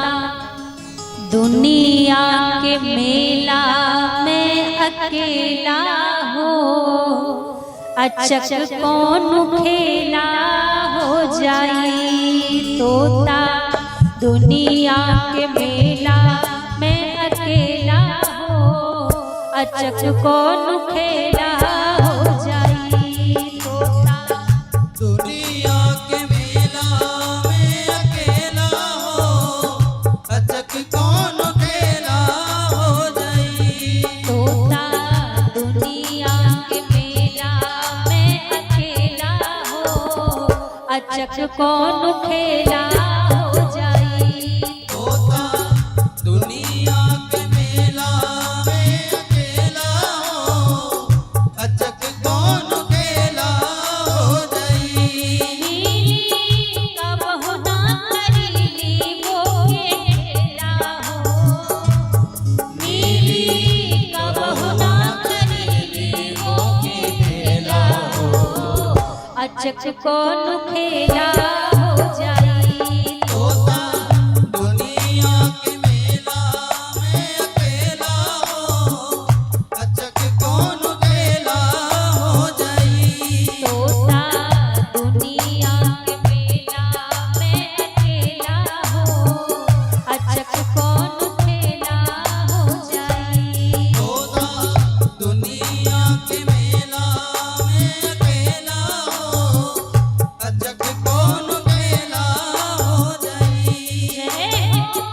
दुनिया के मेला में अकेला हो, अचक कौन खेला हो जाई। तोता दुनिया के मेला में अकेला हो, अचक कौन खेला हो जाई। तोता दुनिया के मेला में अकेला हो, अचक कौन खेला हो जाई। तोता दुनिया के मेला में अकेला हो, अचक कौन खेला हो जाई। तोता दुनिया के मेला में अकेला हो, अचक कौन खेला हो जाई। नीली कबहु ना करीली वो के खेला हो, नीली कबहु ना करीली वो के खेला हो, अचक कौन खेला हो जाई। तोता दुनिया के मेला में अकेला हो, अचक कौन खेला हो जाई। तोता दुनिया के मेला में अकेला हो, अचक कौन खेला हो जाई। तोता दुनिया के मेला में अकेला हो, अचक कौन खेला हो जाई। जय हो।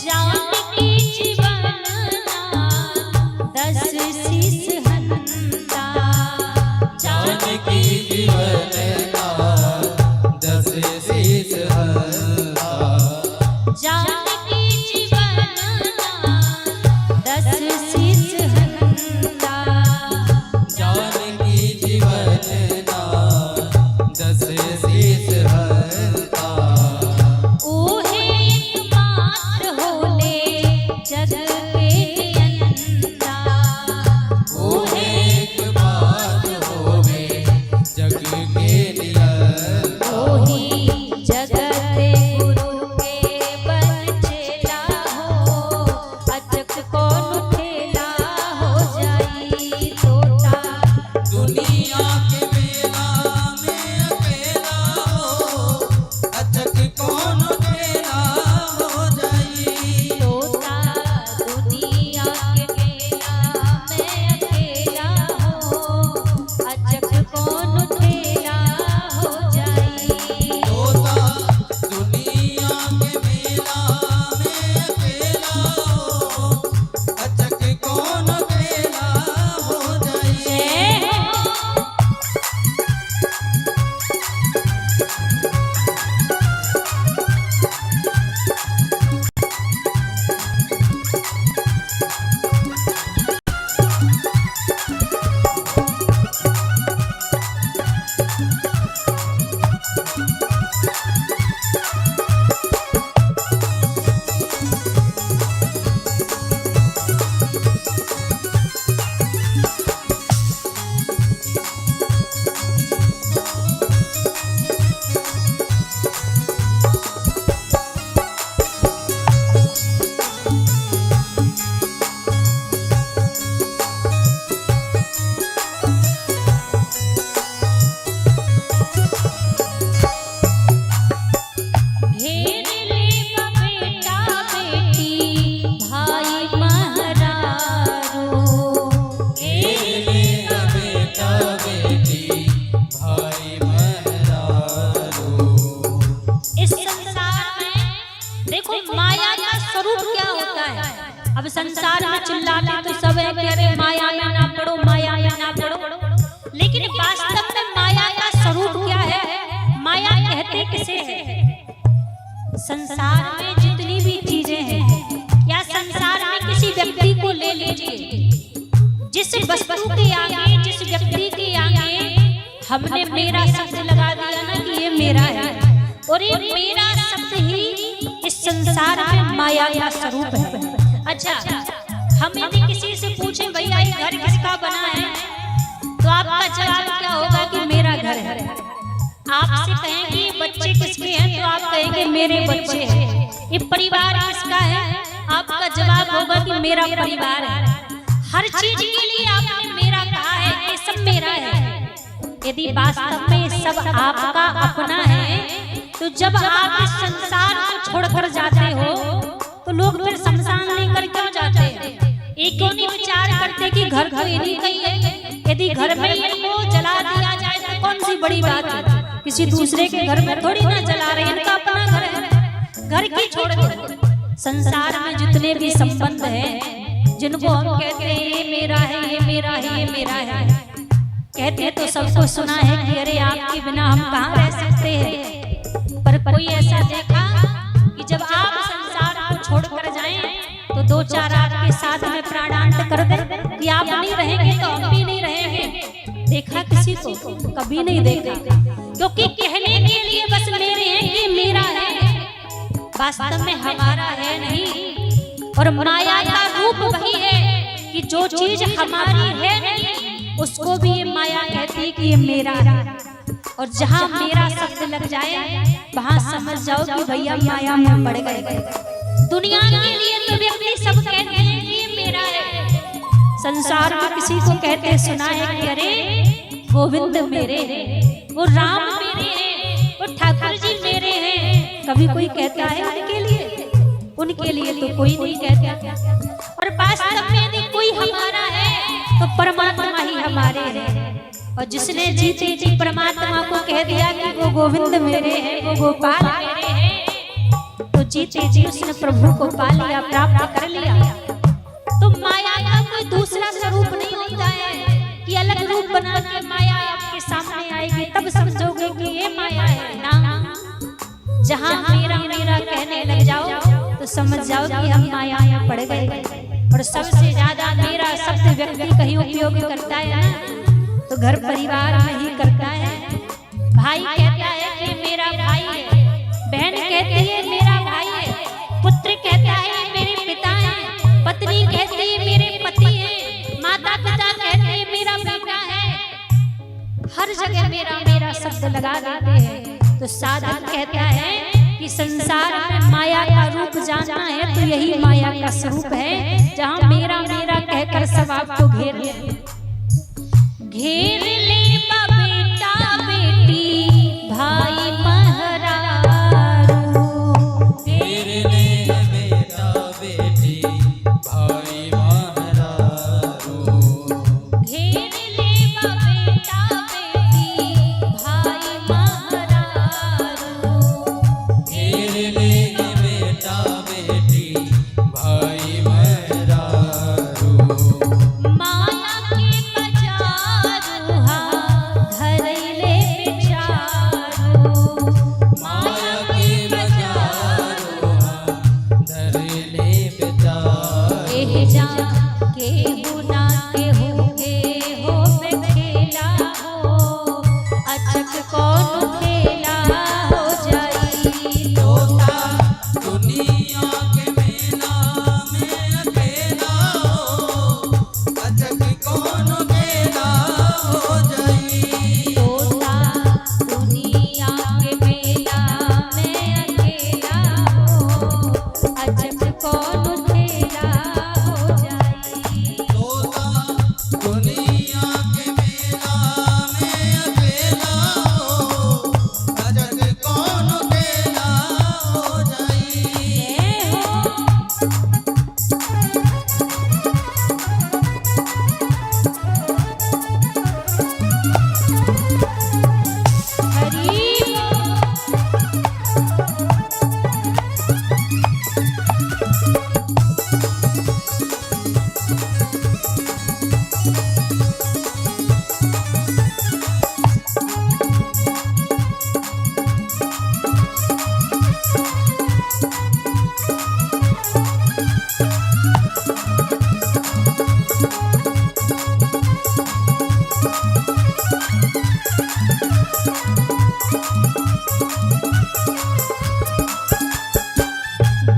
जानकी जीवनना दस शीस हंता, जानकी जीवनना दस शीस हंता। जानकी जीवनना दस शीस हंता। जानकी जीवनना दस शीस हंता। ओहे एकमात्र होले जग के नियंता, ओहे एक बात होवे जग के नियंता। ओही जगत गुरु के बन चेला हो, अचक कौन खेला चिल्लाते तो सब है कि अरे माया में ना पड़ो, माया में ना पड़ो। लेकिन वास्तव में माया का स्वरूप क्या है? माया कहते किसे है? संसार में जितनी भी चीजें हैं या संसार में किसी व्यक्ति को ले लीजिए, जिस वस्तु के आगे, जिस व्यक्ति के आगे हमने मेरा शब्द लगा दिया ना कि ये मेरा है, और ये मेरा शब्द ही इस संसार में माया का स्वरूप है। अच्छा, हम यदि किसी से पूछें भैया ये घर किसका बना है, तो आपका जवाब क्या होगा कि मेरा घर है। आपसे कहें कि बच्चे किसके हैं, तो आप कहेंगे मेरे बच्चे हैं। ये परिवार किसका है, आपका जवाब होगा कि मेरा परिवार है। हर चीज के लिए आपने मेरा कहा है, ये सब मेरा है। यदि वास्तव में सब आपका अपना है, तो जब आप इस संसार को छोड़कर जाते हो तो लोग फिर शमशान लेकर क्यों जाते हैं? ये क्यों नहीं विचार करते कि घर घर इन्हीं का ही है? यदि घर में इनको जला दिया जाए तो कौन सी बड़ी बात है? किसी दूसरे के घर में थोड़ी ना जला रहे हैं, इनका अपना घर है। घर की छोड़ के संसार में जितने भी संबंध हैं, जिनको हम कहते हैं ये मेरा है, ये मेरा है, ये मेरा है, कहते हैं तो सबको सुना है कि अरे आपके बिना हम कहाँ रह सकते हैं। पर कोई ऐसा देखा कि जब आप संसार को छोड़कर जाएं तो दो चार आपके साथ में प्राणांत कर दे कि आप नहीं रहेंगे तो हम भी नहीं रहेंगे। देखा किसी को? कभी नहीं देखा, क्योंकि कहने के लिए बस मेरे हैं कि मेरा है, वास्तव में हमारा है नहीं। और माया का रूप वही है कि जो चीज हमारी है नहीं, उसको भी ये माया कहती है कि ये मेरा है। और जहाँ मेरा शब्द लग जाए वहाँ समझ जाओ कि भैया माया में पड़ गए। दुनिया के लिए तो व्यक्ति सब कहते हैं कि ये मेरा है। संसार में किसी को कहते सुना है कि अरे गोविंद मेरे हैं, वो राम मेरे हैं, वो ठाकुर जी मेरे हैं। कभी कोई कहता है उनके लिए? उनके लिए तो कोई नहीं कहता। और वास्तव में यदि कोई हमारा है तो परमात्मा ही हमारे हैं। और जिसने जीते जी परमात्मा को कह दिया कि वो गोविंद मेरे हैं, वो गोपाल मेरे हैं, तो जीते जी उसने प्रभु को पा लिया, प्राप्त कर लिया। तो माया का कोई दूसरा स्वरूप नहीं होता है कि अलग रूप बना के माया आपके सामने आएगी तब समझोगे कि ये माया है ना। जहाँ मेरा मेरा कहने लग जाओ तो समझ जाओ कि हम माया में पड़ गए। और सबसे ज्यादा मेरा शब्द व्यक्ति कहीं उपयोग करता है ना, तो घर परिवार में ही करता है। भाई कहता है कि मेरा भाई है, बहन कहती है मेरा भाई है, पुत्र कहता है मेरे पिता है, पत्नी कहती है मेरे पति है, माता पिता कहते हैं मेरा बेटा है। हर जगह मेरा मेरा शब्द लगा देते हैं। तो साधक कहता है कि संसार में माया का रूप जानना है तो यही माया का स्वरूप है, जहाँ मेरा मेरा कहकर सब आपको घेर ले बेटा बेटी भाई महरारू, घेर ले बेटा बेटी भाई महरारू, घेर ले बेटा बेटी भाई महरारू, घेर ले बेटा बेटी भाई महरारू। माया के बजारू घर ले बेचारू, माया के बजारो धर ले बेचारो, एह जा के बुना के हो खेला हो, अचक कौन खेला हो जाई। तोता दुनिया के मेला में अकेला हो, अचक कौन अकेला हो जाई। तोता दुनिया के मेला में अकेला हो, अचक कौन खेला हो जाई।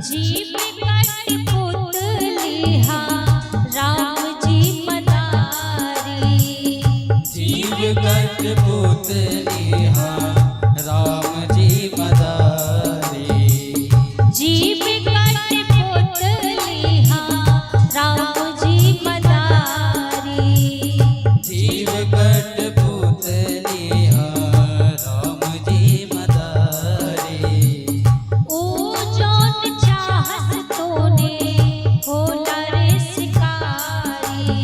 जीव कट पुतलिहा राम जी मदारी। जीव कट पुतलिहा राम जी मदारी। जीव कट पुतलिहा राम जी मदारी। जीव कट पुतलिहा राम जी मदारी। ओ जौन चाहत तोने होला रे शिकारी।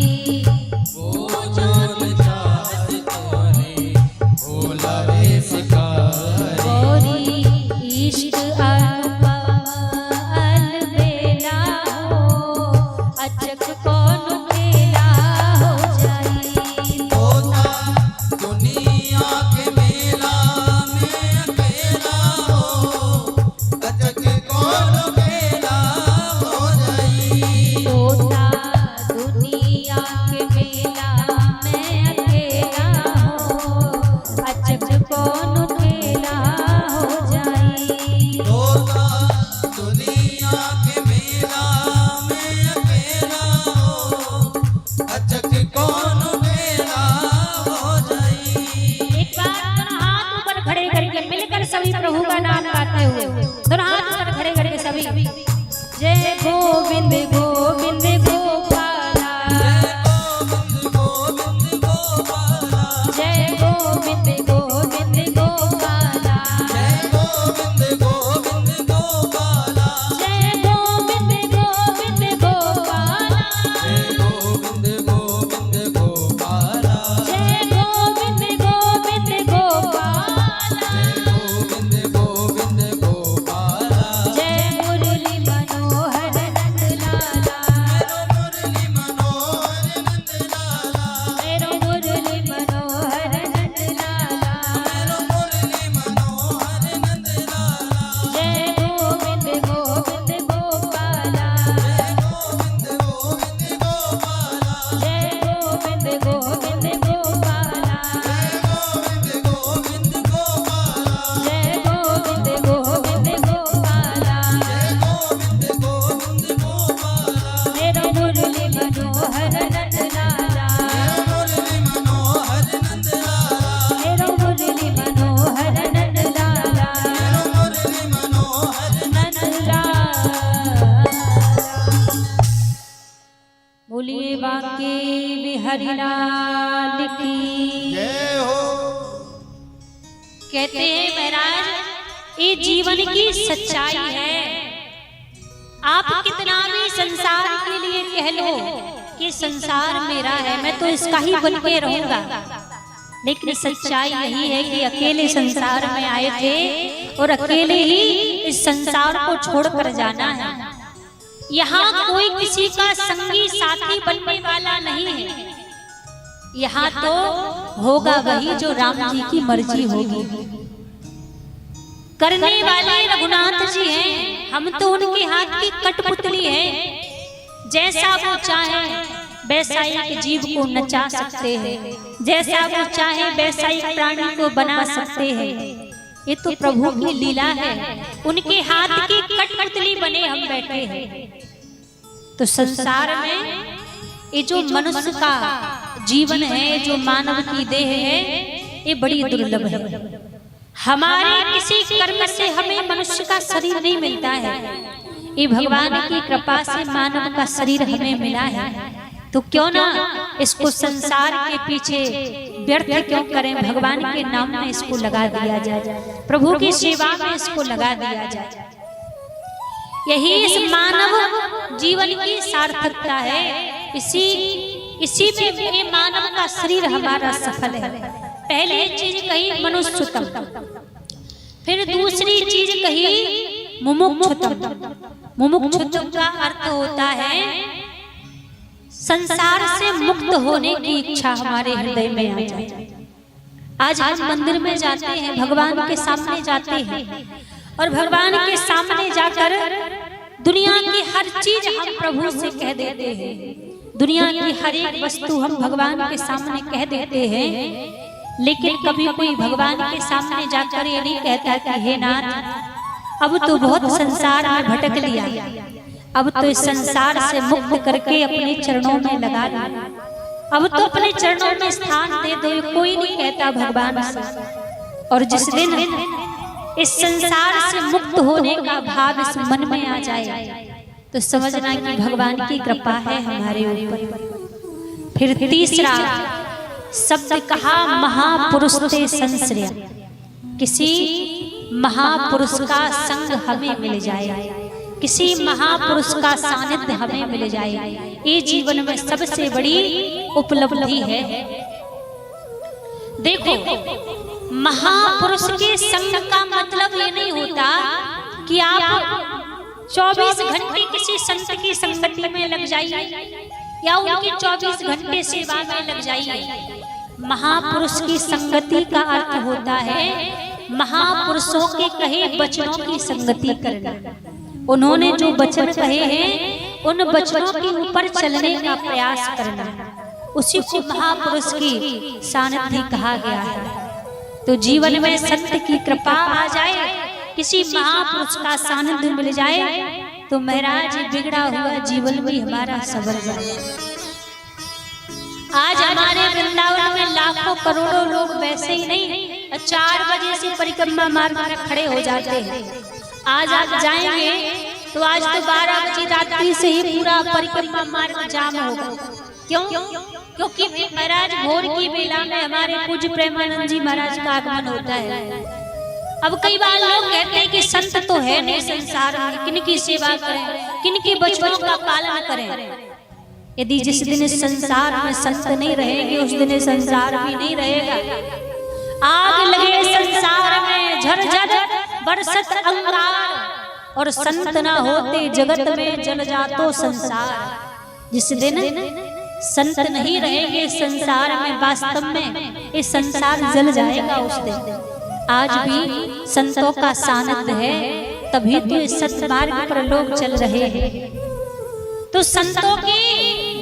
वो जोन चाहत तोने भोला रे शिकारी। गौरी इश्क अनुपम अलबेला हो, अचक कौन खेला हो जाई। होता दुनिया के मेला में अकेला हो, अचक कौन खेला हो जाई। होता दुनिया के मेला में अकेला हो, अचक कौन खेला हो जाई। होता दुनिया के मेला में अकेला हो, अचक कौन खेला हो जाई। एक बार दोनों हाथ ऊपर खड़े करके मिलकर सभी प्रभु का नाम गाते हुए दोनों हाथ ऊपर खड़े करके सभी जय गोविंद गोविंद गोपाला। गोविंद गोपाला। जय गोविंद गोविंद गोपाला। जय गोविंद गोविंद गोपाला। जय गोविंद गोविंद गोपाला। जय गोविंद गोविंद गोपाला। जय गोविंद गोविंद गोपाला। गोविंद गोविंद गोपाला। जय मुरली मनोहर नंद लाला। मुरली मनोहर नंद लाला। मेरो मुरली मनोहर नंद लाला। मुरली मनोहर नंद लाला। जय गोविंद गोविंद गोपाला। गोविंद गोविंद गोपाला। जय गोविंद गोविंद गोपाला। गोविंद गोविंद गोपाला। जय गोविंद गोविंद गोपाला। गोविंद गोविंद गोपाला। मेरो मुरली मनोहर नंद लाला। मुरली मनोहर नंद लाला। मेरो मुरली मनोहर नंद लाला। मुरली मनोहर नंद लाला। बोलिए बांके बिहारी लाल की। जय हो। कहते हैं महाराज ये जीवन की सच्चाई है। आप कितना भी संसार के लिए कह लो कि संसार मेरा है, मैं तो इसका ही बन के रहूंगा, लेकिन सच्चाई यही है कि अकेले संसार में आए थे और अकेले ही इस संसार को छोड़कर जाना है। यहाँ कोई किसी का संगी साथी बनने वाला नहीं है। यहाँ तो होगा वही जो राम जी की मर्जी होगी। करने वाले रघुनाथ जी हैं, हम तो उनके हाथ की कठपुतली हैं। जैसा वो चाहे वैसा एक जीव को नचा सकते हैं, जैसा वो चाहे वैसा एक प्राणी को बना सकते हैं। ये तो प्रभु की लीला है, उनके हाथ की कठपुतली बने हम बैठे हैं। तो संसार में ये जो मनुष्य का जीवन है, जो मानव की देह है, ये बड़ी दुर्लभ है। हमारे किसी कर्म से हमें मनुष्य का शरीर नहीं मिलता है, ये भगवान की कृपा से मानव का शरीर हमें मिला है। तो क्यों ना इसको संसार के पीछे व्यर्थ क्यों करें, भगवान के नाम में इसको लगा दिया जाए, प्रभु की सेवा में इसको लगा दिया जाए। यही इस मानव जीवन की सार्थकता है। इसी में ये मानव का शरीर हमारा सफल है। पहली चीज कही मनुष्यतम, फिर दूसरी चीज कही मुमुक्षुतम। मुमुक्षुतम का अर्थ होता है संसार से मुक्त होने की इच्छा हमारे हृदय में आ जाए। आज हम मंदिर में जाते हैं, भगवान के सामने जाते हैं और भगवान के सामने जाकर दुनिया की हर चीज हम प्रभु से कह देते हैं, दुनिया की हर एक वस्तु हम भगवान के सामने कह देते हैं, लेकिन कभी कोई भगवान के सामने जाकर ये नहीं कहता कि हे नाथ अब तो बहुत संसार में भटक लिया, अब तो इस संसार से मुक्त करके अपने चरणों में लगा लिया, अब तो अपने चरणों में स्थान दे दो। कोई नहीं कहता भगवान से। और जिस दिन इस संसार से मुक्त होने का भाव इस मन में आ जाए तो समझना कि भगवान की कृपा है हमारे ऊपर। फिर तीसरा शब्द कहा महापुरुष ते संश्रय, किसी महापुरुष का संग हमें मिल जाए, किसी महापुरुष का सानिध्य हमें मिल जाए, ये जीवन में सबसे बड़ी उपलब्धि है। देखो, महापुरुष के संग का मतलब ये नहीं होता कि आप 24 घंटे किसी संत की संगति में लग जाइए या उनकी 24 घंटे सेवा में लग जाइए। महापुरुष की संगति का अर्थ होता है महापुरुषों के कहे वचनों की संगति करना। उन्होंने जो वचन कहे हैं उन वचनों के ऊपर चलने का प्रयास करना, उसी को महापुरुष की सानिध्य कहा गया है। तो जीवन में संत की कृपा आ जाए, किसी महापुरुष का सानिध्य मिल जाए तो महाराज बिगड़ा हुआ जीवन भी हमारा सवर जाए। आज हमारे वृंदावन में लाखों करोड़ों लोग वैसे ही नहीं 4 बजे से परिक्रमा मार्ग में खड़े हो जाते हैं। आज आप जाएंगे तो आज तो 12 बजे रात्रि से ही पूरा परिक्रमा मार्ग जाम होगा। क्यों? क्योंकि महाराज भोर की बेला में हमारे पूज्य प्रेमानंद जी महाराज का आगमन होता है। अब कई बार लोग कहते हैं कि संत तो है नहीं संसार में, किनकी सेवा करें, किनके वचनों का पालन करें। यदि जिस दिन इस संसार में संत नहीं रहेंगे उस दिन संसार भी नहीं रहेगा। आग लगे संसार में झरझर बरसत अंगार, और संत ना होते जगत में जल जातो संसार। जिस दिन संत नहीं रहेंगे संसार में, वास्तव में ये संसार जल जाएगा उस दिन। आज भी संतों का सानिध्य है, तभी तो इस सत्मार्ग पर लोग चल रहे हैं। तो संतों के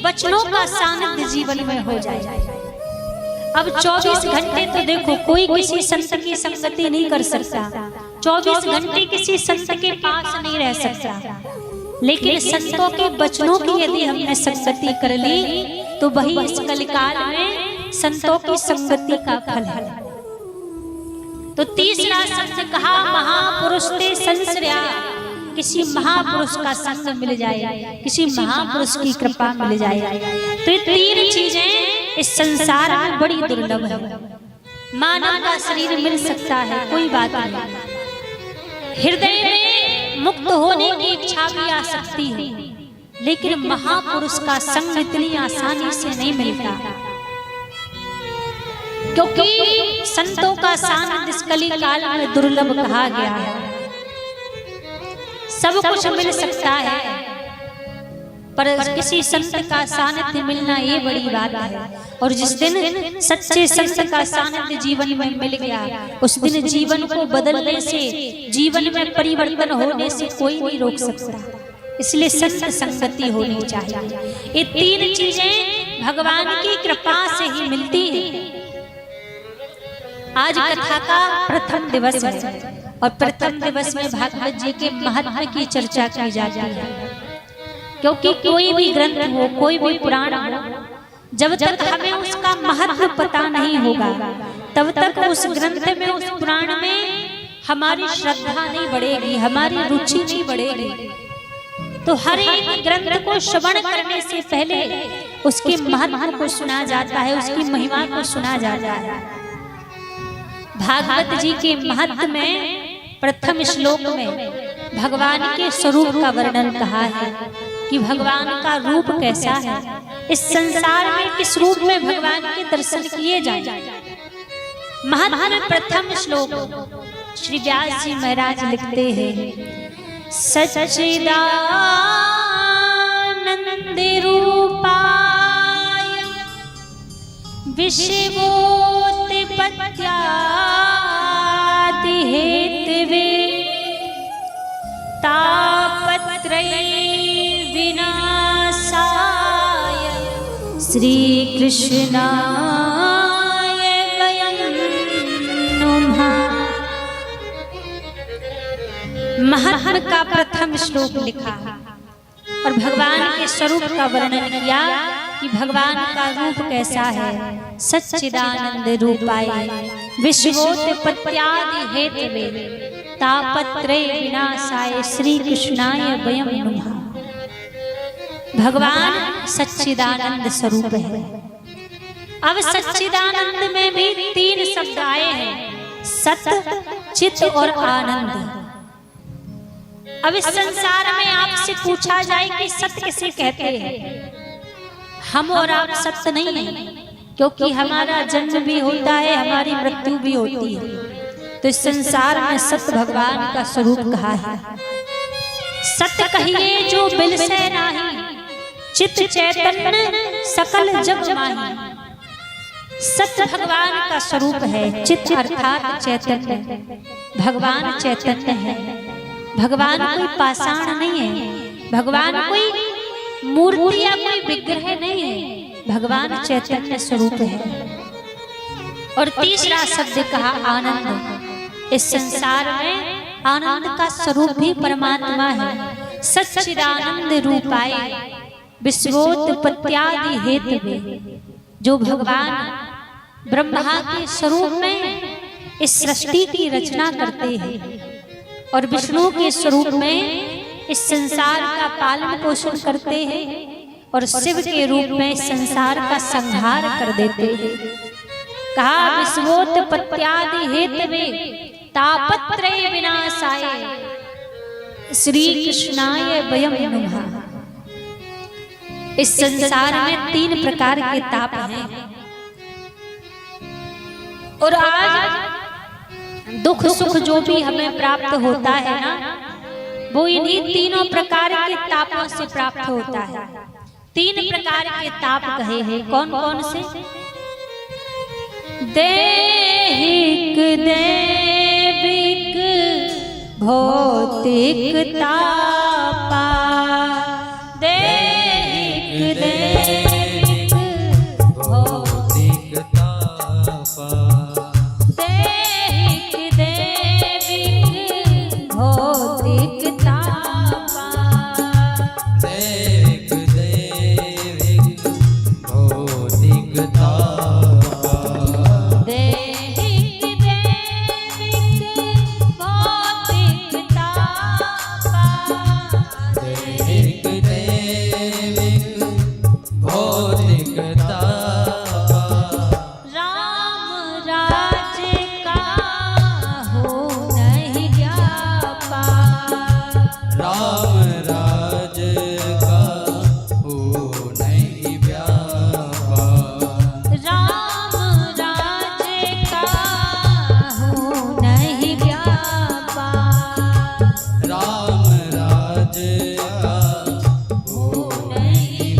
वचनों का सानिध्य जीवन में हो जाए। अब 24 घंटे तो देखो कोई किसी संत की संगति नहीं कर सकता, 24 घंटे किसी संत के पास नहीं रह सकता, लेकिन संतों के वचनों की यदि हमने संगति कर ली तो वही इस कलिकाल में संतों की संगति का फल है। तो तीसरा शब्द कहा महापुरुष ते संश्रय, किसी महापुरुष का संग मिल जाए, किसी महापुरुष की कृपा मिल जाए। तो ये 3 चीजें इस संसार में बड़ी दुर्लभ है। मानव का शरीर मिल सकता है, कोई बात नहीं, हृदय में मुक्त होने की इच्छा भी आ सकती है, लेकिन महापुरुष का संग इतनी आसानी से नहीं मिलता, क्योंकि संतों का सानिध्य इस कलिकाल में दुर्लभ कहा गया है। सब कुछ मिल सकता है पर किसी संत का सानिध्य मिलना ये बड़ी बात है। और जिस दिन सच्चे संत का सानिध्य जीवन में मिल गया उस दिन जीवन को बदलने से, जीवन में परिवर्तन होने से कोई नहीं रोक सकता। इसलिए संत संगति होनी चाहिए। ये 3 चीजें भगवान की कृपा से ही मिलती है। आज कथा का प्रथम दिवस है और प्रथम दिवस में भागवत जी के महत्व की चर्चा की जाती है, क्योंकि कोई भी ग्रंथ हो, कोई भी पुराण हो, जब तक हमें उसका महत्व पता नहीं होगा तब तक उस ग्रंथ में, उस पुराण में हमारी श्रद्धा नहीं बढ़ेगी, हमारी रुचि नहीं बढ़ेगी। तो हर एक ग्रंथ को श्रवण करने से पहले उसके महत्व को सुना जाता है, उसकी महिमा को सुना जाता है। भागवत जी के महत्व में प्रथम श्लोक में भगवान के स्वरूप का वर्णन कहा है कि भगवान का रूप कैसा है, इस संसार में किस रूप में भगवान के दर्शन किए जाए। महत्व में प्रथम श्लोक श्री व्यास जी महाराज लिखते हैं, सच्चिदानंद रूपा विषवोत्पत्त्यादि हेतवे तापत्रय विनाशाय श्री कृष्णाय वयं नमः। महात्म का प्रथम श्लोक लिखा और भगवान के स्वरूप का वर्णन किया कि भगवान का रूप कैसा है। सच्चिदानंद रूपाय विश्वोत्पत्त्यादि हेतवे तापत्रय विनाशाय श्री कृष्णाय वयं नमः। भगवान सच्चिदानंद स्वरूप है। अब सच्चिदानंद में भी 3 शब्द आए हैं, सत, चित और आनंद। अब इस संसार में आपसे पूछा जाए कि सत्य किसे कहते हैं, हम और आप सत्य नहीं हैं, क्योंकि हमारा जन्म भी होता है, हमारी मृत्यु भी होती है। तो इस संसार में सत्य भगवान का स्वरूप कहा है। सत्य कहिए जो बिल से नाही, चित चैतन्य सकल जग माही। सत्य भगवान का स्वरूप है। चित अर्थात चैतन्य, भगवान चैतन्य है। भगवान कोई पाषाण नहीं है, भगवान कोई मूर्ति या कोई विग्रह नहीं है, भगवान चैतन्य स्वरूप है। और तीसरा शब्द कहा आनंद। इस संसार में आनंद का स्वरूप भी परमात्मा है। सच्चिदानंद रूपाय विश्वोत्पत्त्यादि हेतवे। जो भगवान ब्रह्मा के स्वरूप में इस सृष्टि की रचना करते हैं और विष्णु के स्वरूप में इस संसार का पालन पोषण करते हैं और शिव के रूप में संसार का संहार कर देते हैं। कहा विश्वोत्पत्त्यादि हेतवे तापत्रय विनाशाय श्री कृष्णाय वयं नमः। इस संसार में 3 प्रकार के ताप हैं और आज दुख सुख जो भी हमें प्राप्त होता है ना, वो इन्हीं 3 प्रकार के तापों से प्राप्त होता है। 3 प्रकार के ताप कहे हैं। कौन कौन से? दैहिक दैविक भौतिक तापा। दैहिक दैविक भौतिक तापा। दैहिक दैविक भौतिक तापा। दैविक दैविक भौतिक तापा। दैहिक दैविक भौतिक तापा। दैविक दैविक भौतिक तापा। राम राज का हो नहीं व्यापा। राम राज का हो नहीं व्यापा। राम राज का हो नहीं व्यापा। राम राज का हो नहीं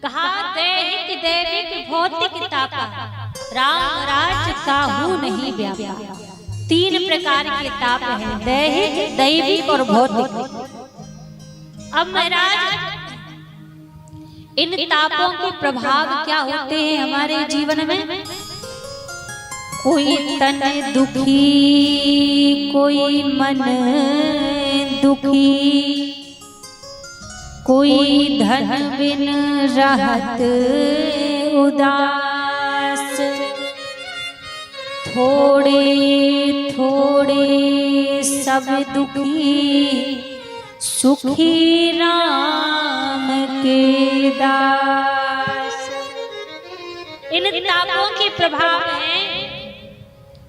कहा दैहिक दैविक भौतिक तापा। राम राज का हो नहीं व्यापा। 3 प्रकार के ताप हैं, दैहिक दैविक और भौतिक। अब महाराज इन तापों के प्रभाव क्या होते हैं हमारे जीवन में? कोई तन दुखी, कोई मन दुखी, कोई धन बिन रहत उदास। थोड़े थोड़े सब दुखी, सुखी राम के दास। इन तापों के प्रभाव हैं।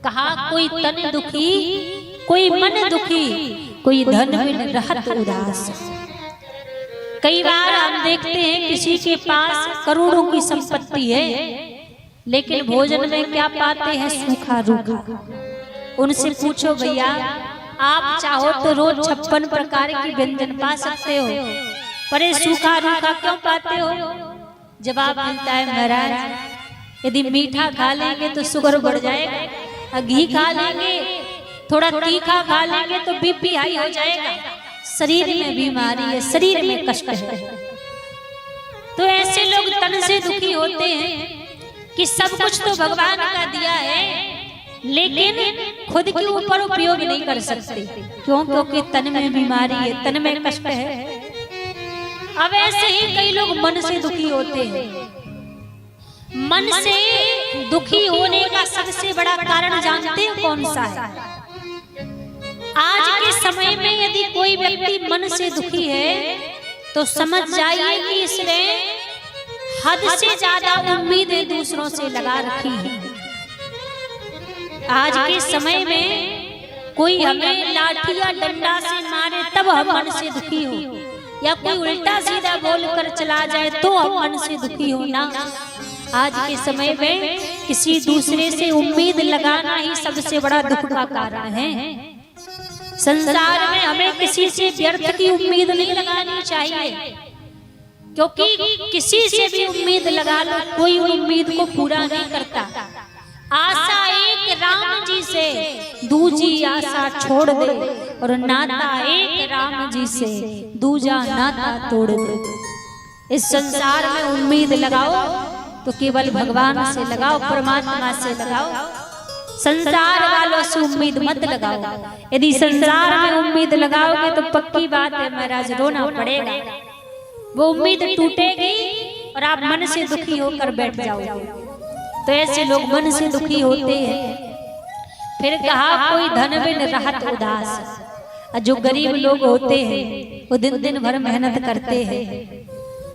कहा कोई तन दुखी, कोई मन दुखी, कोई धन बिन रहत उदास। कई बार हम देखते हैं किसी के पास करोड़ों की संपत्ति है, लेकिन भोजन में क्या पाते हैं? सूखा रूखा। उनसे पूछो भैया, आप चाहो तो रोज 56 प्रकार की व्यंजन पा सकते हो, पर ये सूखा रूखा क्यों पाते हो? जवाब मिलता है महाराज, यदि मीठा खा लेंगे तो शुगर बढ़ जाएगा, घी खा लेंगे, थोड़ा तीखा खा लेंगे तो बीपी हाई हो जाएगा, शरीर में बीमारी है, शरीर में कष्ट है। तो ऐसे लोग तन से दुखी होते हैं कि सब कुछ तो भगवान का दिया है, लेकिन खुद के ऊपर उपयोग नहीं कर सकते। क्यों? क्योंकि तन में बीमारी है, तन में कष्ट है। अब ऐसे ही कई लोग मन से दुखी होते हैं। मन से दुखी होने का सबसे बड़ा कारण जानते हो कौन सा है? आज के समय में यदि कोई व्यक्ति मन से दुखी है तो समझ जाइए कि इसने हद से ज्यादा उम्मीदें दूसरों से लगा रखी है। आज के समय में कोई हमें लाठी या डंडा से मारे तब हम मन से दुखी हो, या कोई उल्टा सीधा बोलकर चला जाए तो हम मन से दुखी हो ना। आज के समय में किसी दूसरे से उम्मीद लगाना ही सबसे बड़ा दुख का कारण है। संसार में हमें किसी से व्यर्थ की उम्मीद नहीं लगानी चाहिए, क्योंकि किसी से भी उम्मीद लगा लो कोई उम्मीद को पूरा नहीं करता। आशा एक राम जी से, दूजी आशा छोड़ दे, और नाता एक राम जी से, दूजा नाता तोड़ दे। इस संसार में उम्मीद लगाओ तो केवल भगवान से लगाओ, परमात्मा से लगाओ। संसार वालों से उम्मीद मत लगाओ। यदि संसार में उम्मीद लगाओगे तो पक्की बात है महाराज, रोना पड़ेगा। वो उम्मीद टूटेगी और आप मन से दुखी होकर बैठ जाओगे। तो ऐसे लोग मन से दुखी होते हैं। फिर कहा कोई धन बिन रहत उदास। जो गरीब लोग होते हैं वो दिन दिन भर मेहनत करते हैं,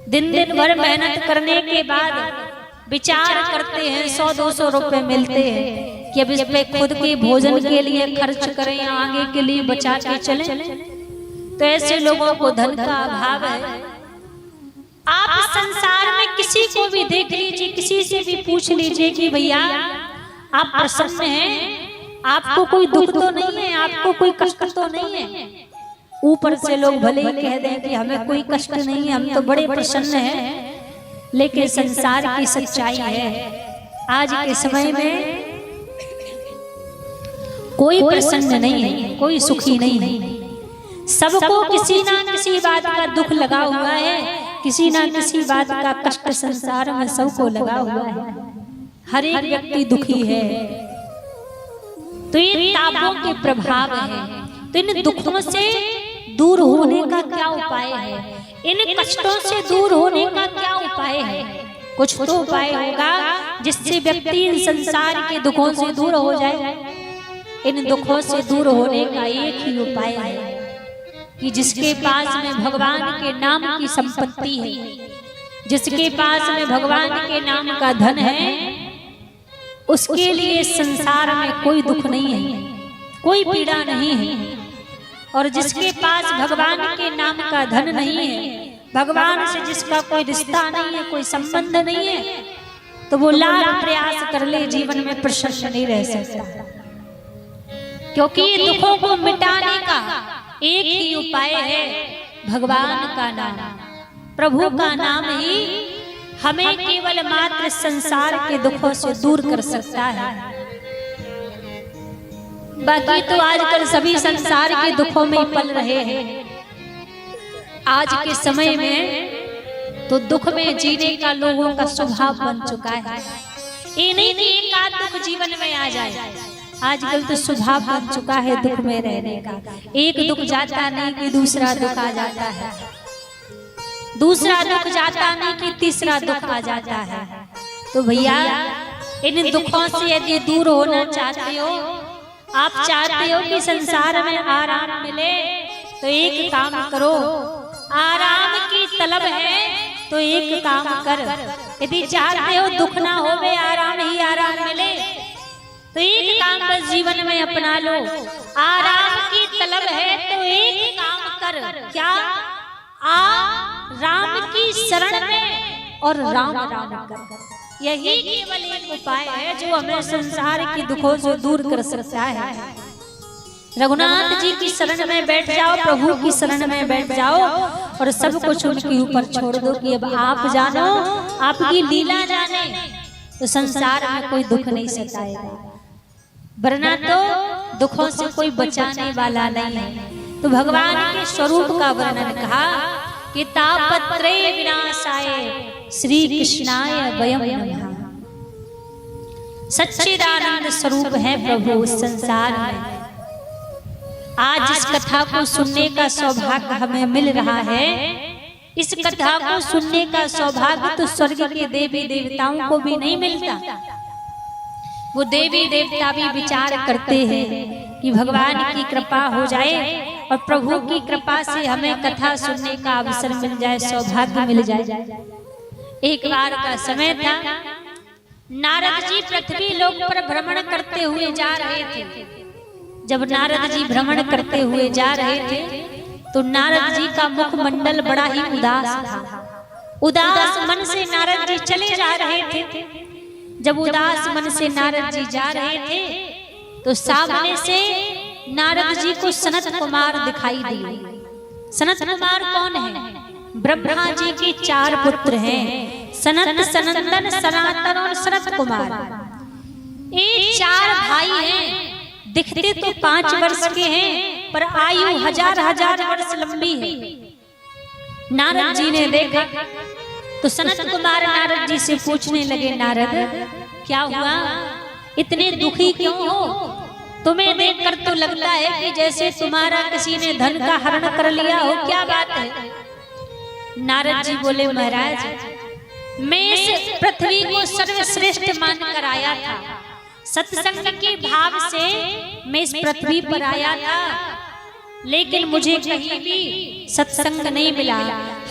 दिन दिन भर मेहनत करने के बाद विचार करते हैं 100-200 रुपए मिलते हैं कि अब इस पे खुद के भोजन के लिए खर्च करें या आगे के लिए बचा के चलें। तो ऐसे लोगों को धन का अभाव है। आप संसार में किसी को भी देख लीजिए, किसी से भी पूछ लीजिए कि भैया आप प्रसन्न हैं, आपको कोई दुख तो नहीं है, आपको कोई कष्ट तो नहीं है। ऊपर से लोग भले ही कह दें कि हमें कोई कष्ट नहीं है, हम तो बड़े प्रसन्न हैं, लेकिन संसार की सच्चाई है आज के समय में कोई प्रसन्न नहीं है, कोई सुखी नहीं है। सबको किसी ना किसी बात का दुख लगा हुआ है, किसी ना किसी बात का कष्ट संसार में सबको लगा हुआ है। हर एक व्यक्ति दुखी है। तो ये तापों के प्रभाव है। तो इन दुखों से दूर होने का क्या उपाय है? इन कष्टों से दूर होने का क्या उपाय है? कुछ तो उपाय होगा जिससे व्यक्ति इन संसार के दुखों से दूर हो जाए। इन दुखों से दूर होने का एक ही उपाय है कि जिसके पास में भगवान के नाम की संपत्ति है, जिसके पास में भगवान के नाम का धन है, उसके लिए संसार में कोई दुख नहीं है, कोई पीड़ा नहीं है। और जिसके पास भगवान के नाम का धन नहीं है, भगवान से जिसका कोई रिश्ता नहीं है, कोई संबंध नहीं है, तो वो लाख प्रयास कर ले जीवन में प्रसन्न नहीं रह सकता। क्योंकि दुखों को मिटाने का एक ही उपाय है, भगवान का नाम, प्रभु का नाम ही हमें केवल मात्र संसार के दुखों से दूर कर सकता है। बाकी तो आजकल सभी संसार के दुखों में पल रहे हैं। आज के समय में तो दुख में जीने का लोगों का स्वभाव बन चुका है। ये नहीं कि एक आध दुख जीवन में आ जाए, आजकल तो स्वभाव बन चुका है दुख में रहने का। एक दुख जाता नहीं कि दूसरा दुख आ जाता है, दूसरा दुख जाता नहीं कि तीसरा दुख आ जाता है। तो भैया इन दुखों से यदि दूर होना चाहते हो, आप चाहते हो कि संसार में आराम मिले, तो एक काम करो। आराम की तलब है तो एक काम कर। यदि चाहते हो दुख ना होवे, आराम ही आराम मिले, तो एक काम बस जीवन में अपना लो। आराम की तलब है तो एक काम कर, क्या? आ राम की शरण में और राम राम कर। यही केवल एक उपाय है जो हमें संसार के दुखों से दूर कर सकता है। रघुनाथ जी की शरण में बैठ जाओ, प्रभु की शरण में बैठ जाओ, और सब कुछ उनके ऊपर छोड़ दो कि अब आप जानो, आपकी लीला जाने, तो संसार में कोई दुख नहीं सताएगा, वरना तो दुखों से कोई बचाने वाला नहीं है। तो भगवान के स्वरूप का वर्णन कहा कि तापत्रय विनाशाय श्री कृष्णाय वयं नमः। सच्चिदानंद स्वरूप है प्रभु उस संसार में। आज इस कथा को सुनने का सौभाग्य हमें मिल रहा है। इस कथा को सुनने का सौभाग्य तो स्वर्ग के देवी देवताओं को भी नहीं मिलता। वो देवी देवता भी विचार करते हैं कि भगवान की कृपा हो जाए और प्रभु की कृपा से हमें कथा सुनने का अवसर मिल जाए, सौभाग्य मिल जाए। एक बार का समय था, नारद जी पृथ्वी लोक पर भ्रमण करते हुए जा रहे थे। जब नारद जी भ्रमण करते हुए जा रहे थे तो नारद जी का मुखमंडल बड़ा ही उदास था। उदास मन से नारद जी चले जा रहे थे। जब उदास मन से नारद जी जा रहे थे तो सामने से नारद जी को सनत कुमार दिखाई दिए। सनत कुमार कौन है? ब्रह्मा जी के 4 पुत्र हैं, सनत, सनंदन, सनातन और सनत कुमार। ये 4 भाई हैं। दिखते तो 5 वर्ष के हैं पर आयु हजार वर्ष लंबी है। नारद जी ने देखा तो सनत कुमार नारद जी से पूछने लगे, नारद क्या हुआ, इतने दुखी क्यों हो? तुम्हें देखकर तो लगता है कि जैसे तुम्हारा किसी ने धन का हरण कर लिया हो, क्या बात है? नारद जी बोले, महाराज मैं इस पृथ्वी को सर्वश्रेष्ठ मानकर आया था। सत्संग के भाव से मैं इस पृथ्वी पर आया था, लेकिन मुझे कहीं भी सत्संग नहीं मिला।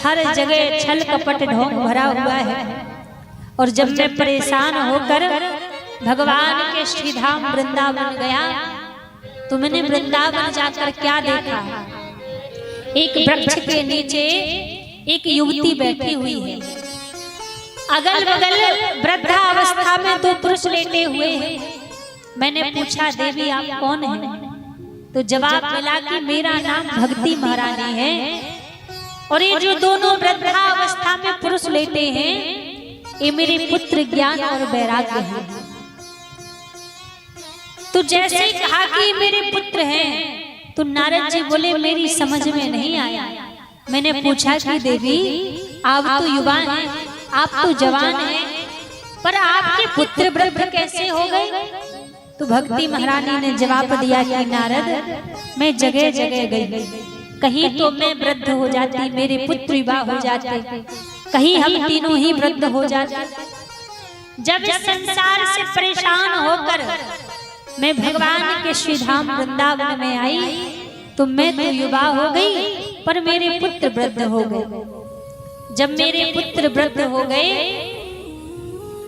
हर जगह छल कपट ढोंग भरा हुआ है। और जब मैं परेशान होकर भगवान के श्रीधाम वृंदावन गया तो मैंने वृंदावन जाकर क्या देखा? एक वृक्ष के नीचे एक युवती बैठी हुई है। अगल बगल वृद्धावस्था में 2 पुरुष लेटे हुए हैं। मैंने पूछा, देवी आप कौन हैं? तो जवाब मिला कि मेरा नाम भक्ति महारानी है और ये जो दोनों वृद्धावस्था में पुरुष लेटे हैं ये मेरे पुत्र ज्ञान और वैराग्य हैं। तो जैसे ही कहा कि मेरे पुत्र हैं तो नारद जी बोले, मेरी समझ में नहीं आया। मैंने पूछा कि देवी आप तो युवा हैं, आप तो जवान हैं, पर आपके पुत्र वृद्ध कैसे हो गए? तो भक्ति महारानी ने जवाब दिया कि नारद मैं जगह जगह गई, कहीं तो मैं वृद्ध हो जाती, मेरे पुत्र विवाह हो जाते, कहीं हम तीनों ही वृद्ध हो जाते। जब इस संसार से परेशान होकर मैं भगवान के श्रीधाम वृंदावन में आई तो मैं तो युवा हो गई पर मेरे पुत्र वृद्ध हो गए। जब मेरे पुत्र वृद्ध हो गए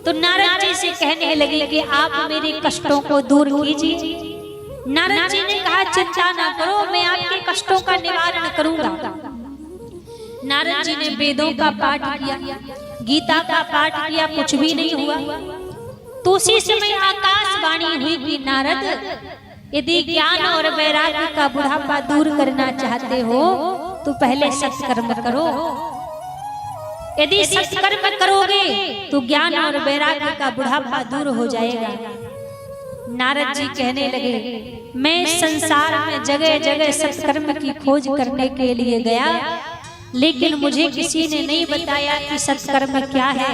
तो नारद जी से कहने लगे कि आप मेरे कष्टों को दूर कीजिए। नारद जी ने कहा, चिंता ना करो, मैं आपके कष्टों का निवारण करूंगा। नारद जी ने वेदों का पाठ किया, गीता का पाठ किया, कुछ भी नहीं हुआ। तो उसी समय आकाशवाणी हुई कि नारद यदि ज्ञान और वैराग्य का बुढ़ापा दूर करना चाहते हो तो पहले सत्कर्म करो। यदि सत्कर्म करोगे तो ज्ञान और वैराग्य का बुढ़ापा दूर हो जाएगा। नारद जी कहने लगे, मैं संसार में जगह जगह सत्कर्म की खोज करने के लिए गया, लेकिन मुझे किसी ने नहीं बताया कि सत्कर्म क्या है।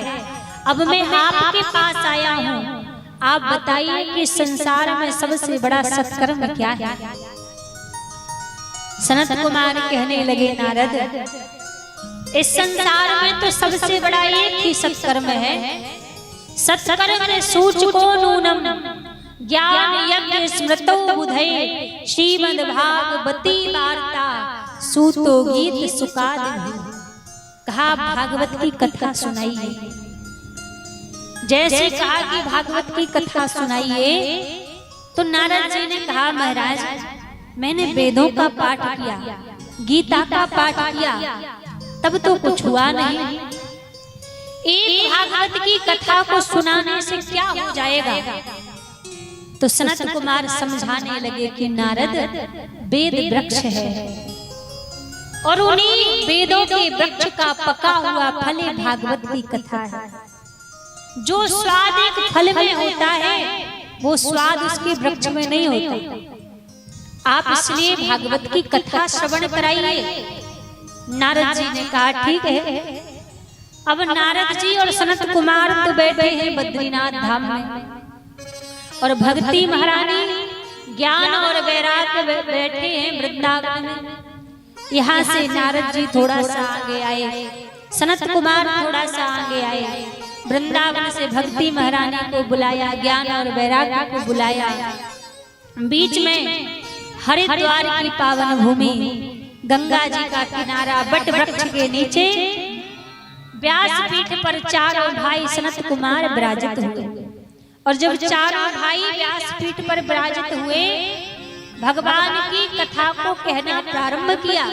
अब मैं आपके पास आया हूँ, आप बताइए कि संसार में सबसे बड़ा सत्कर्म क्या है? सनत कुमार कहने लगे, नारद इस संसार में तो सबसे बड़ा एक ही सत्कर्म है। सत्कर्म सूचको नूनम ज्ञान यज्ञ स्मृतो बुधये श्रीमद् भागवती वार्ता सूतो गीत सुकाद। कहा भागवत की कथा सुनाइए। जैसे कहा कि भागवत की कथा सुनाइए तो नारद जी ने कहा, महाराज मैंने वेदों का पाठ किया, गीता का पाठ किया, तब तो कुछ हुआ नहीं। एक भागवत की कथा को सुनाने से क्या हो जाएगा? तो सनत कुमार समझाने लगे कि नारद वेद वृक्ष है और उन्हीं वेदों के वृक्ष का पका हुआ फल भागवत की कथा है। जो स्वाद एक फल में होता है वो स्वाद उसके वृक्ष में नहीं होता। आप इसलिए भागवत की कथा श्रवण कराइए। नारद जी ने कहा ठीक है। अब नारद जी और सनत कुमार तो बैठे हैं बद्रीनाथ धाम में, और भक्ति महारानी ज्ञान और वैराग्य बैठे हैं वृंदावन में। यहाँ से नारद जी थोड़ा सा आगे आए, सनत कुमार थोड़ा सा आगे आए। वृंदावन से भक्ति महारानी को बुलाया, ज्ञान और वैराग्य को बुलाया। बीच में हरिद्वार की पावन भूमि, गंगा जी का किनारा, बट वृक्ष के नीचे व्यासपीठ पर चारों भाई सनत कुमार विराजित हुए। और जब चारों भाई व्यासपीठ पर विराजित हुए, भगवान की कथा को कहना प्रारंभ किया।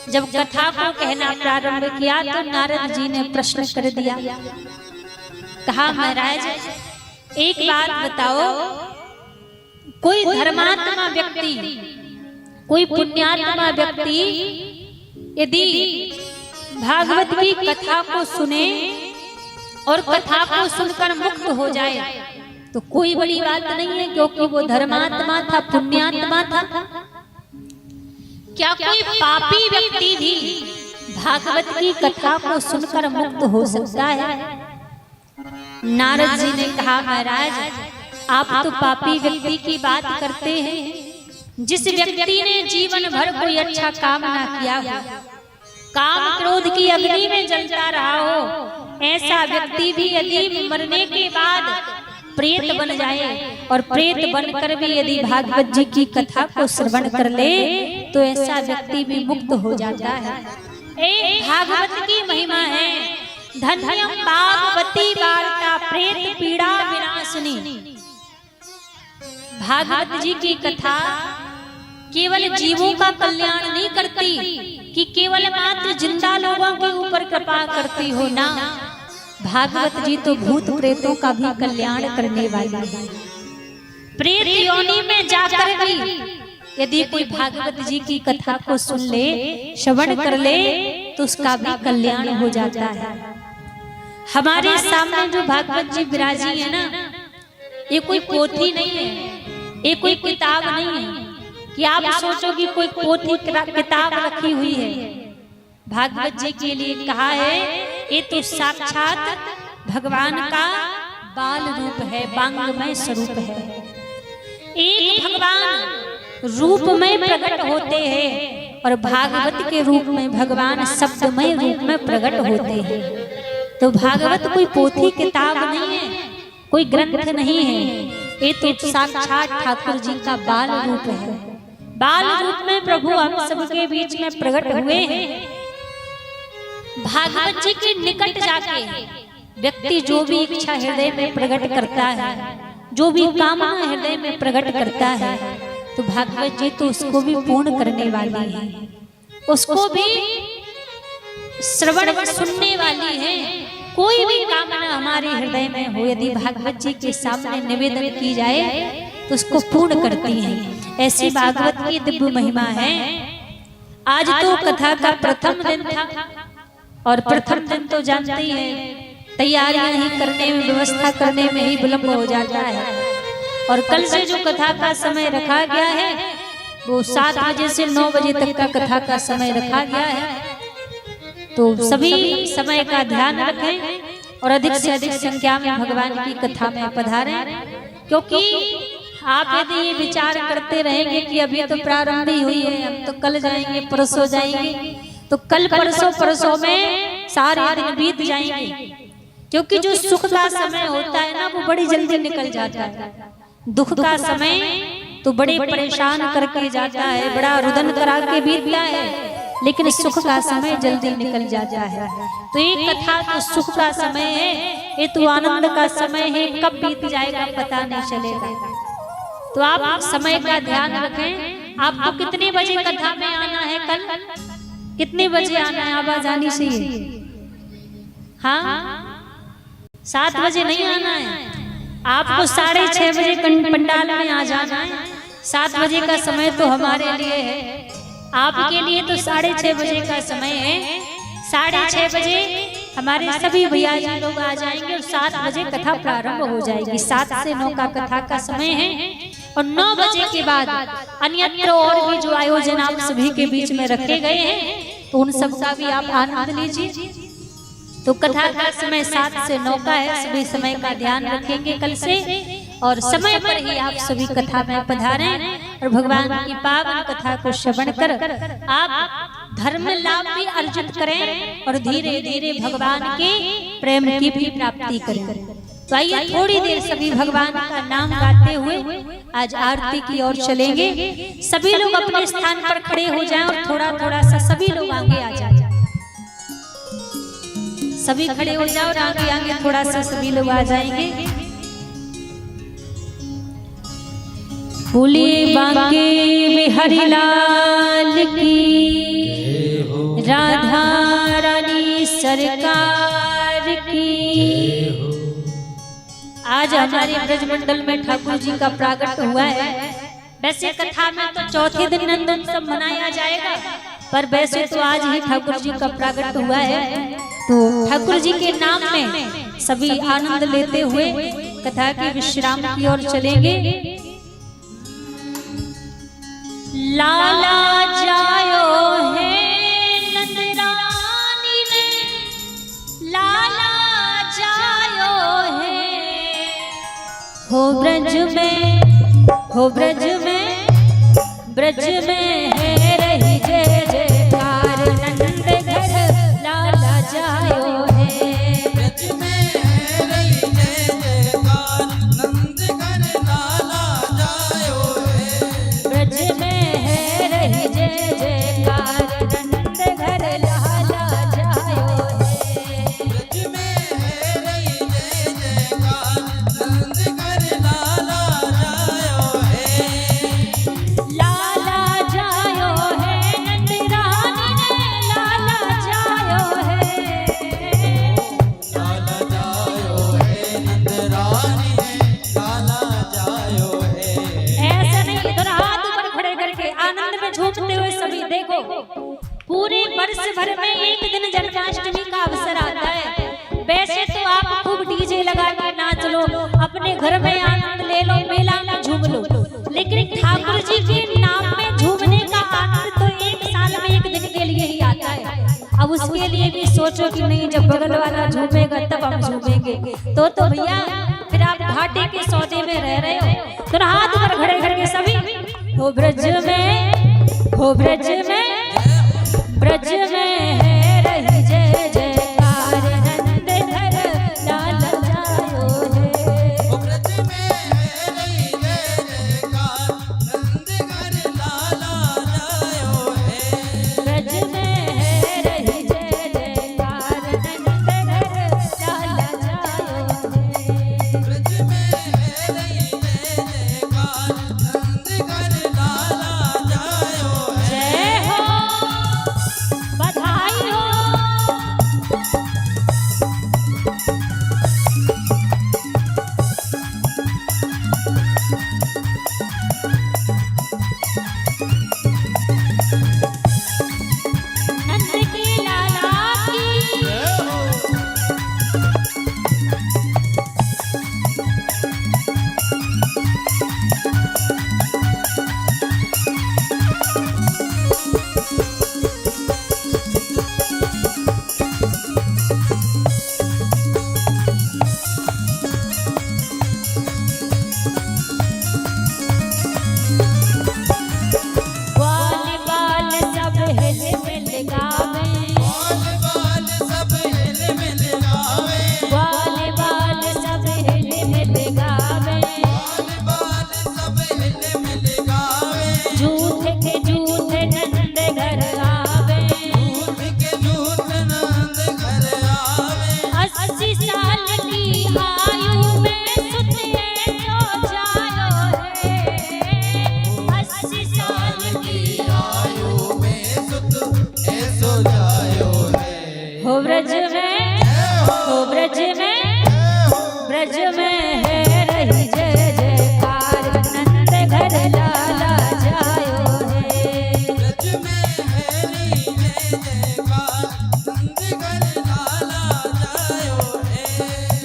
जब कथा को कहना प्रारंभ किया तो नारद जी ने प्रश्न कर दिया। कहा महाराज एक बात बताओ, कोई धर्मात्मा व्यक्ति, कोई पुण्यात्मा व्यक्ति यदि भागवत की कथा को सुने और कथा को सुनकर मुक्त हो जाए तो कोई बड़ी बात नहीं है, क्योंकि वो धर्मात्मा था, पुण्यात्मा था। क्या कोई पापी व्यक्ति भी भागवत की कथा को सुनकर मुक्त हो सकता है? नारद जी ने कहा महाराज आप तो पापी व्यक्ति की बात करते हैं। जिस व्यक्ति ने जीवन भर कोई अच्छा काम ना किया हो, काम क्रोध की अग्नि में जलता रहा हो, ऐसा व्यक्ति भी यदि मरने के बाद प्रेत बन जाए और प्रेत बनकर भी यदि भागवत जी की कथा को श्रवण कर ले तो ऐसा व्यक्ति भी मुक्त हो जाता है। एक भागवत की महिमा है, धन्यम भागवती वार्ता प्रेत पीड़ा विनाशिनी। भागवत जी की कथा केवल जीवों का कल्याण नहीं करती कि केवल मात्र जिंदा लोगों के ऊपर कृपा करती हो ना, भागवत जी तो भूत प्रेतों का भी कल्याण करने वाली है। प्रेत योनि में जाकर भी यदि कोई भागवत जी की कथा को सुन ले, श्रवण कर ले तो उसका भी कल्याण हो जाता है। हमारे सामने जो भागवत जी विराजी है ना, ये कोई पोथी नहीं है, ये कोई किताब नहीं है कि आप सोचो कि कोई पोथी किताब रखी हुई है। भागवत जी के लिए कहा है ये तो साक्षात भगवान का बाल रूप है, वांगमय स्वरूप है। एक भगवान रूप में प्रकट होते हैं और भागवत के रूप में भगवान शब्दमय रूप में प्रकट होते हैं। तो भागवत कोई पोथी किताब नहीं है, कोई ग्रंथ नहीं है, ये तो साक्षात ठाकुर जी का बाल रूप है। बाल रूप में प्रभु हम सबके बीच में प्रकट हुए हैं। भागवत जी के निकट जाके व्यक्ति जो भी इच्छा हृदय में प्रकट करता है, जो भी कामना हृदय में प्रकट करता है, तो भागवत जी तो उसको भी पूर्ण करने वाली है, उसको भी श्रवण सुनने वाली है। कोई भी कामना हमारे हृदय में हो यदि भागवत जी के सामने निवेदन की जाए तो उसको पूर्ण करती है। ऐसी भागवत की दिव्य महिमा है। आज तो कथा का प्रथम दिन था और प्रथम दिन तो जानते ही हैं तैयारियां ही करने में, व्यवस्था करने में ही विलंब हो जाता है। और कल से जो कथा का समय रखा गया है वो 7 बजे से 9 बजे तक का कथा का समय रखा गया है। तो सभी समय का ध्यान रखें और अधिक से अधिक संख्या में भगवान की कथा में पधारें, क्योंकि आप यदि ये विचार करते रहेंगे कि अभी तो प्रारंभ ही हुई है, हम तो कल जाएंगे, परसों जाएंगे, तो कल परसों में सारे दिन बीत जाएंगे। क्योंकि जो सुख का समय होता है ना वो बड़ी जल्दी निकल जाता है, दुख का समय तो बड़े परेशान करके जाता है, बड़ा रुदन करा के बीतता है, लेकिन सुख का समय जल्दी निकल जाता है। तो ये कथा तो सुख का समय है, ये तो आनंद का समय है, कब बीत जाएगा पता नहीं चलेगा। तो आप समय का ध्यान रखें। आपको कितने बजे कथा में आना है? कल कितने बजे आना है? आवाज आनी चाहिए। हाँ, 7 बजे नहीं आना है, आपको 6:30 बजे पंडाल में आ जाना है। 7 बजे का समय तो हमारे लिए है, आपके लिए तो 6:30 बजे का समय है। 6:30 बजे हमारे सभी भैया जी लोग आ जाएंगे और 7 बजे कथा प्रारंभ हो जाएगी। 7 से 9 का कथा का समय है और 9 बजे के बाद अन्यत्र और भी जो आयोजन आप सभी के बीच में रखे गए हैं तो उन सब का भी आप आनंद लीजिए। तो कथा का समय 7 से 9 का है। सभी समय का ध्यान रखेंगे कल से और समय पर ही आप सभी कथा में पधारें और भगवान की पावन कथा को श्रवण कर आप धर्म लाभ भी अर्जित करें और धीरे धीरे भगवान के प्रेम की भी प्राप्ति करें। तो आइए थोड़ी देर सभी भगवान का नाम गाते हुए आज आरती की ओर चलेंगे। सभी लोग अपने स्थान पर खड़े हो जाएं और थोड़ा थोड़ा सा सभी लोग आगे आ जाएं। सभी खड़े हो जाओ और आगे आगे थोड़ा सा सभी लोग आ जाएंगे। बोलिए बांके बिहारी लाल की, राधा रानी सरकार की। आज हमारे ब्रजमंडल में ठाकुर जी का प्रागट हुआ है। वैसे कथा में तो चौथे दिन नंदोत्सव मनाया जाएगा, पर वैसे तो आज ही ठाकुर जी का प्रागट हुआ है। तो ठाकुर जी के नाम में सभी आनंद लेते हुए कथा के विश्राम की ओर चलेंगे। लाला जायो है नंदरानी ने, लाला जायो है हो ब्रज में, हो ब्रज में, ब्रज में है रही जय जयकार। नंद घर लाला जायो है, ब्रज में है रही जय जयकार। नंद घर लाला जायो है, ब्रज में है रही जय जयकार। नंद घर लाला जायो है, ब्रज में है रही जय जयकार। नंद घर लाला जायो है, लाला जायो है नंद रानी ने, लाला जायो है, लाला जायो है नंद रानी है, लाला जायो है। ऐसा नहीं इधर हाथ ऊपर खड़े करके आनंद में झूमते हुए सभी देखो। पूरे वर्ष भर में एक दिन जन्माष्टमी का अवसर आता है। वैसे तो आप खूब डीजे लगा के नाच लो, अपने घर में आनंद ले लो, मेला में झूम लो, लेकिन ठाकुर जी के नाम में झूमने का आनंद तो एक साल में एक दिन के लिए ही आता है। अब उसके लिए भी सोचो कि नहीं जब बगल वाला झूमेगा तब हम झूमेंगे। तो भैया फिर आप घाटे के सौदे में रह रहे हो। तो हाथ पर खड़े करके सभी हो ब्रज में, हो ब्रज में, ब्रज में है रही जय जयकार। नंद घर लाला जायो है, ओ ब्रज में है रही जय जयकार। नंद घर लाला जायो है, ब्रज में है रही जय जयकार। नंद घर लाला जायो है, ब्रज में है रही जय जयकार। नंद घर लाला जायो है। जय हो, बधाई हो। नंद की लाला की, ग्वाल बाल सब हिल मिल गावे, बाल बाल सब हिल मिल गावे, ग्वाल बाल सब हिल मिल गावे। बाल बाल सब हिल मिल गावे। झूठ के झूठ नंद घर आवे, झूठ के झूठ नंद घर आवे। 80 साल की आयु में सुते जो जायो है, 80 साल की आयु में सुत ऐसो जायो है। हो ब्रज में, हो ब्रज में, ब्रज में है रही जय जयकार। नंद घर लाला जायो है, ब्रज में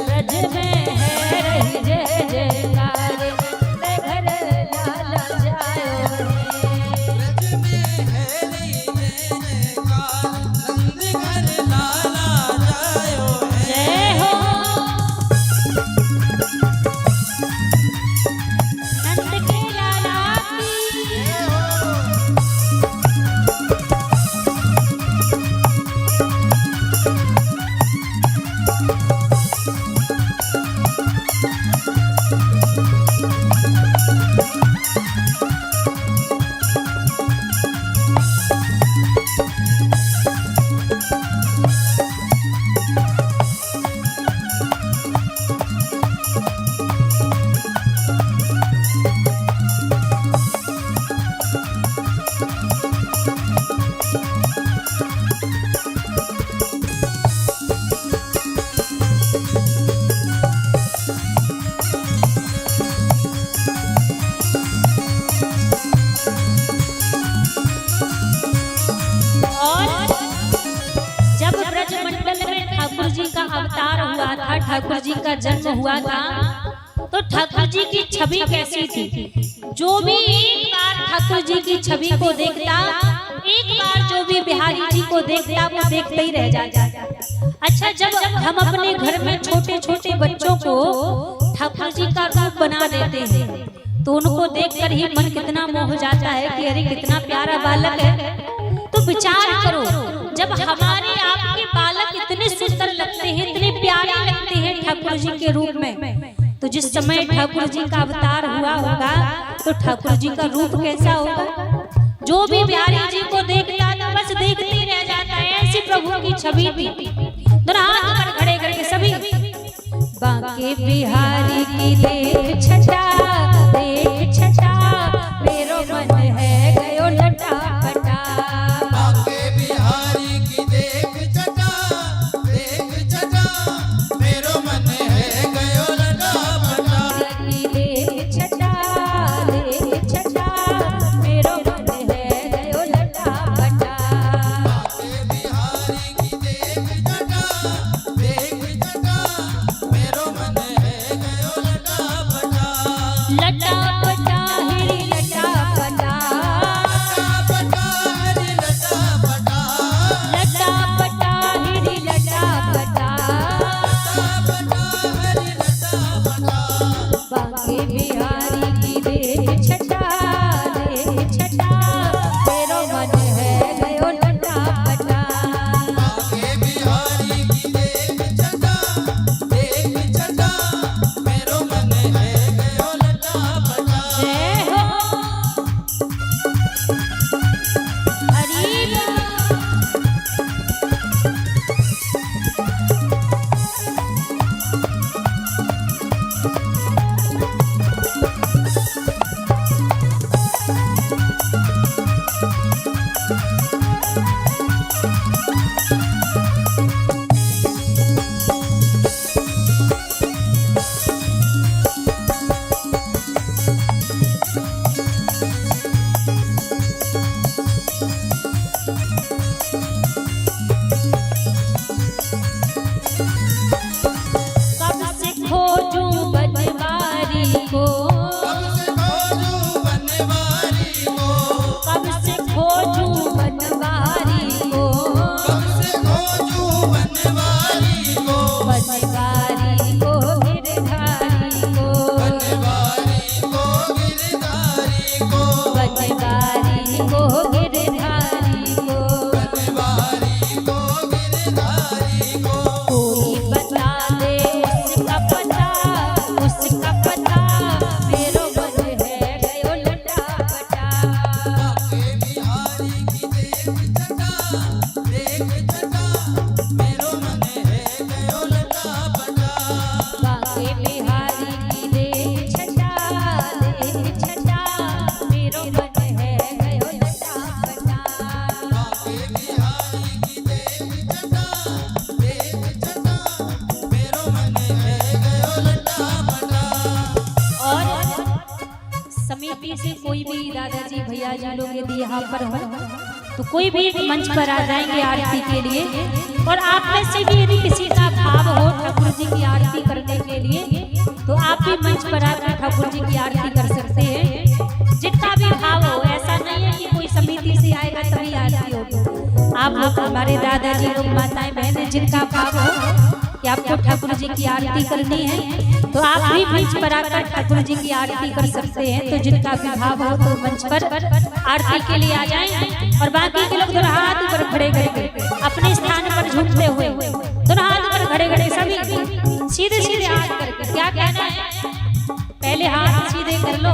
ब्रज में है रही जय जयकार घर लाला जायो जय हो नंद के लाला की अवतार हुआ था, ठाकुर जी का जन्म हुआ था, तो ठाकुर जी की छवि कैसी थी? जो भी एक बार ठाकुर जी की छवि को देखता, एक बार जो भी बिहारी जी को देखता, वो देखते ही रह जाता। अच्छा, जब हम अपने घर में छोटे छोटे बच्चों को ठाकुर जी का रूप बना देते हैं, तो उनको देखकर ही मन कितना मोह जाता है कि अरे कितना प्यारा बालक है। तो विचार करो, जब हमारे आपके बालक इतने सुंदर लगते हैं, इतने प्यारे लगते हैं ठाकुर जी के रूप में, तो जिस समय ठाकुर जी का अवतार हुआ होगा तो ठाकुर जी का रूप कैसा होगा? जो भी बिहारी जी को देखता तो बस देखते ही रह जाता है। ऐसी प्रभु की छवि थी। दोनों हाथ पर खड़े करके सभी बांके बिहारी की देख छटा मेरो मन है गयो लटा पटा। बांके बिहारी की देख छटा मेरो मन है गयो लटा पटा। की देख छटा मेरो मन है गयो लटा पटा। बांके बिहारी की देख छटा मेरो मन है गयो लटा पटा। लटा पटा हिरी लटा पटा। लटा पटा हिरी लटा पटा। बांके बिहारी की देख छटा मेरो मन है गयो लटा पटा। बांके बिहारी की देख छटा मेरो मन है गयो लटा पटा। जय हो हरि बोल। कब से खोजूं बनवारी को, कब से खोजूं बनवारी को। कब से खोजूं बनवारी को। कब से खोजूं बनवारी को। बनवारी को गिरधारी को। बनवारी को गिरधारी को। बनवारी को गिरधारी को। बनवारी को गिरधारी को। कोई बता दे उसका पता मेरो मन है गयो लटा पटा। बांके बिहारी की देख छटा मेरो मन है गयो लटा पटा। बांके बिहारी की देख छटा मेरो मन है गयो लटा पटा। बांके बिहारी की देख छटा मेरो मन है गयो लटा पटा। और समिति से कोई भी दादाजी भैया जी लोग यदि यहाँ पर हो तो कोई भी मंच पर आ जाएंगे आरती के लिए। और आप में से भी यदि किसी का भाव हो ठाकुर जी की आरती करने के लिए तो आप भी मंच पर आकर ठाकुर जी की आरती कर सकते हैं। जितना भी भाव हो, ऐसा नहीं है कि कोई समिति से आएगा तभी आरती होगी। आप लोग हमारे दादाजी लोग, माताएं बहनें, जिनका भाव हो कि आपको ठाकुर जी की आरती करनी है तो आप भी मंच पर आकर ठाकुर जी की आरती कर सकते हैं। तो जिनका भी भाव हो तो मंच पर आरती के लिए आ जाएं। और बाकी के लोग दोनों हाथ ऊपर खड़े करके अपने स्थान पर झूमते हुए दोनों हाथ ऊपर खड़े खड़े सभी सीधे सीधे हाथ करके क्या कहना है, पहले हाथ सीधे कर लो।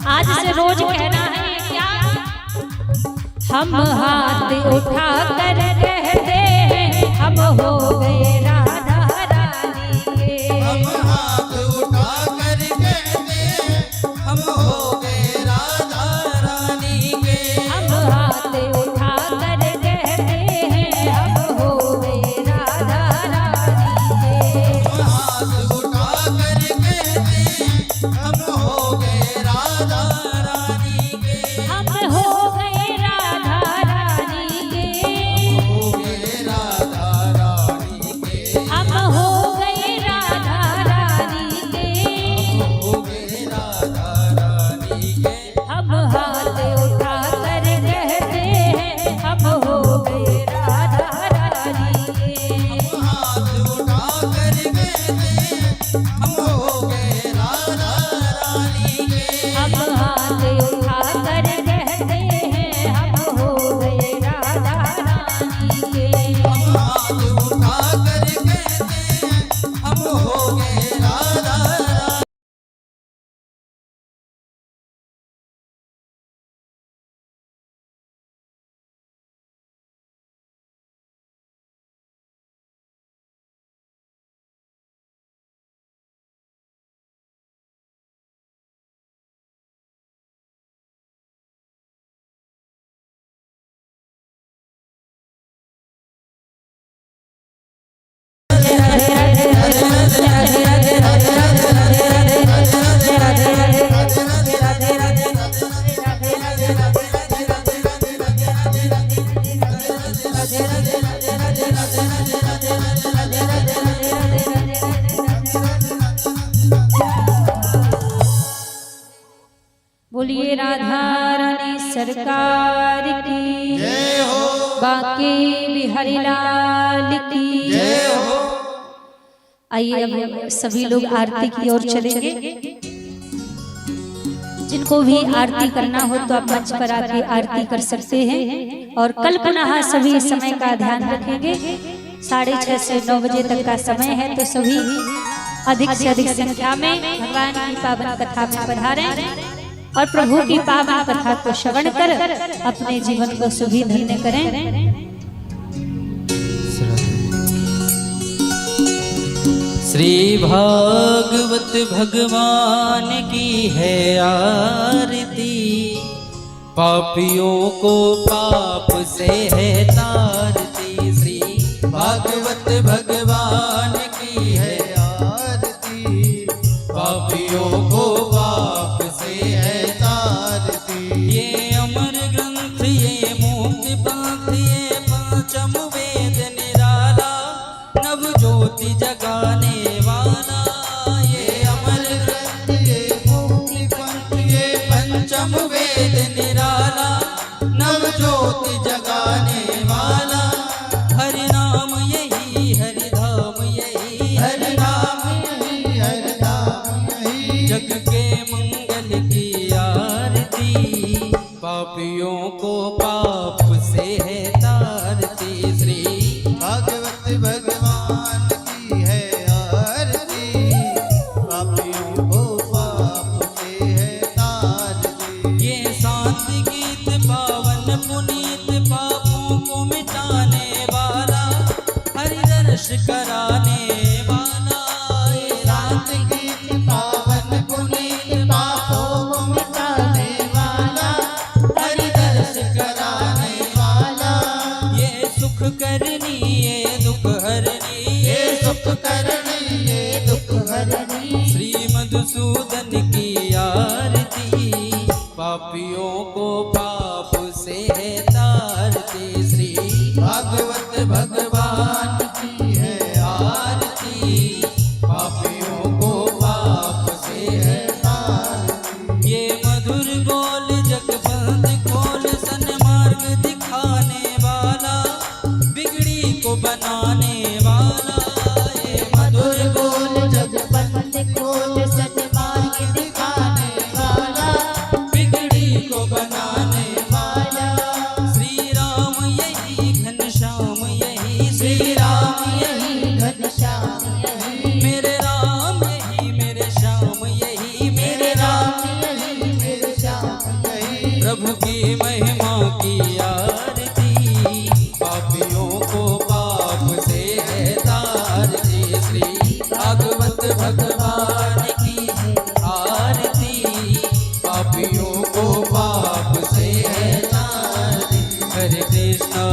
आज से रोज कहना है क्या, हम हाथ उठा कर कहते हैं हम हो गए राधा रानी के। हम हाथ उठा कर कहते हैं हम हो गए राधा रानी के। हम हाथ उठा कर कहते हैं हम हो गए राधा रानी के। हम हाथ उठा कर कहते हैं हम हो गए राधा रानी के। हम हो गए राधा रानी के। हो गए राधा रानी के। हम हो गए राधा रानी के। हो गए राधा रानी के। हम हाथ उठा कर कहते हैं हम हो गए राधा रानी के। हाथ उठा कर कहते हैं हम हो गए राधा रानी के। हम हाथ उठा कर कहते हैं हम हो गए राधा रानी के। हम हाथ उठा कर कहते हैं हम हो गए राधा रानी। बोलिए राधा रानी सरकार की जय हो। बांके बिहारी लाल की जय हो। आइए अब सभी लोग आरती की ओर चलेंगे। जिनको भी आरती करना हो तो आप मंच पर आके आरती कर सकते हैं। और कल्पना सभी समय का ध्यान रखेंगे। 6:30 से 9 बजे तक का समय है तो सभी अधिक से अधिक संख्या में भगवान की पावन कथा में पधारें और प्रभु की पावन कथा को श्रवण कर अपने जीवन को सुखी धन्य करें। श्री भागवत भगवान की है आरती, पापियों को पाप से है तारती। श्री भागवत भगवान की है आरती, पापियों को पाप से है तारती। ये अमर ग्रंथ ये मुक्ति पंथ ये पंचम वेद निराला, नव ज्योति जगाने वाला। ये अमर ग्रंथ ये मुक्ति पंथ ये पंचम वेद निराला, नव ज्योति जगाने वाला। हरि नाम यही हरि धाम यही हरि नाम यही हर नाम यही। जग के मंगल की आरती, पापियों को पाप से है तारती। श्री भागवत भगवान की है आरती, पापियों को पाप से है तारती। ये शांत गीत पावन पुनीत पापों को मिटाने वाला, हरि दर्श कराने वाला। ये शांत गीत पावन पुनीत पापों को मिटाने वाला, हरि दर्श कराने वाला। ये सुख करनी ये दुख हरनी ये सुख करनी ये दुख हरनी। श्री मधुसूदन की आरती, पापियों को पाप से है तार पापियों को पाप से है तारती। श्री भागवत भगवान की है आरती, पापियों को पाप से है तारती। हरे कृष्णा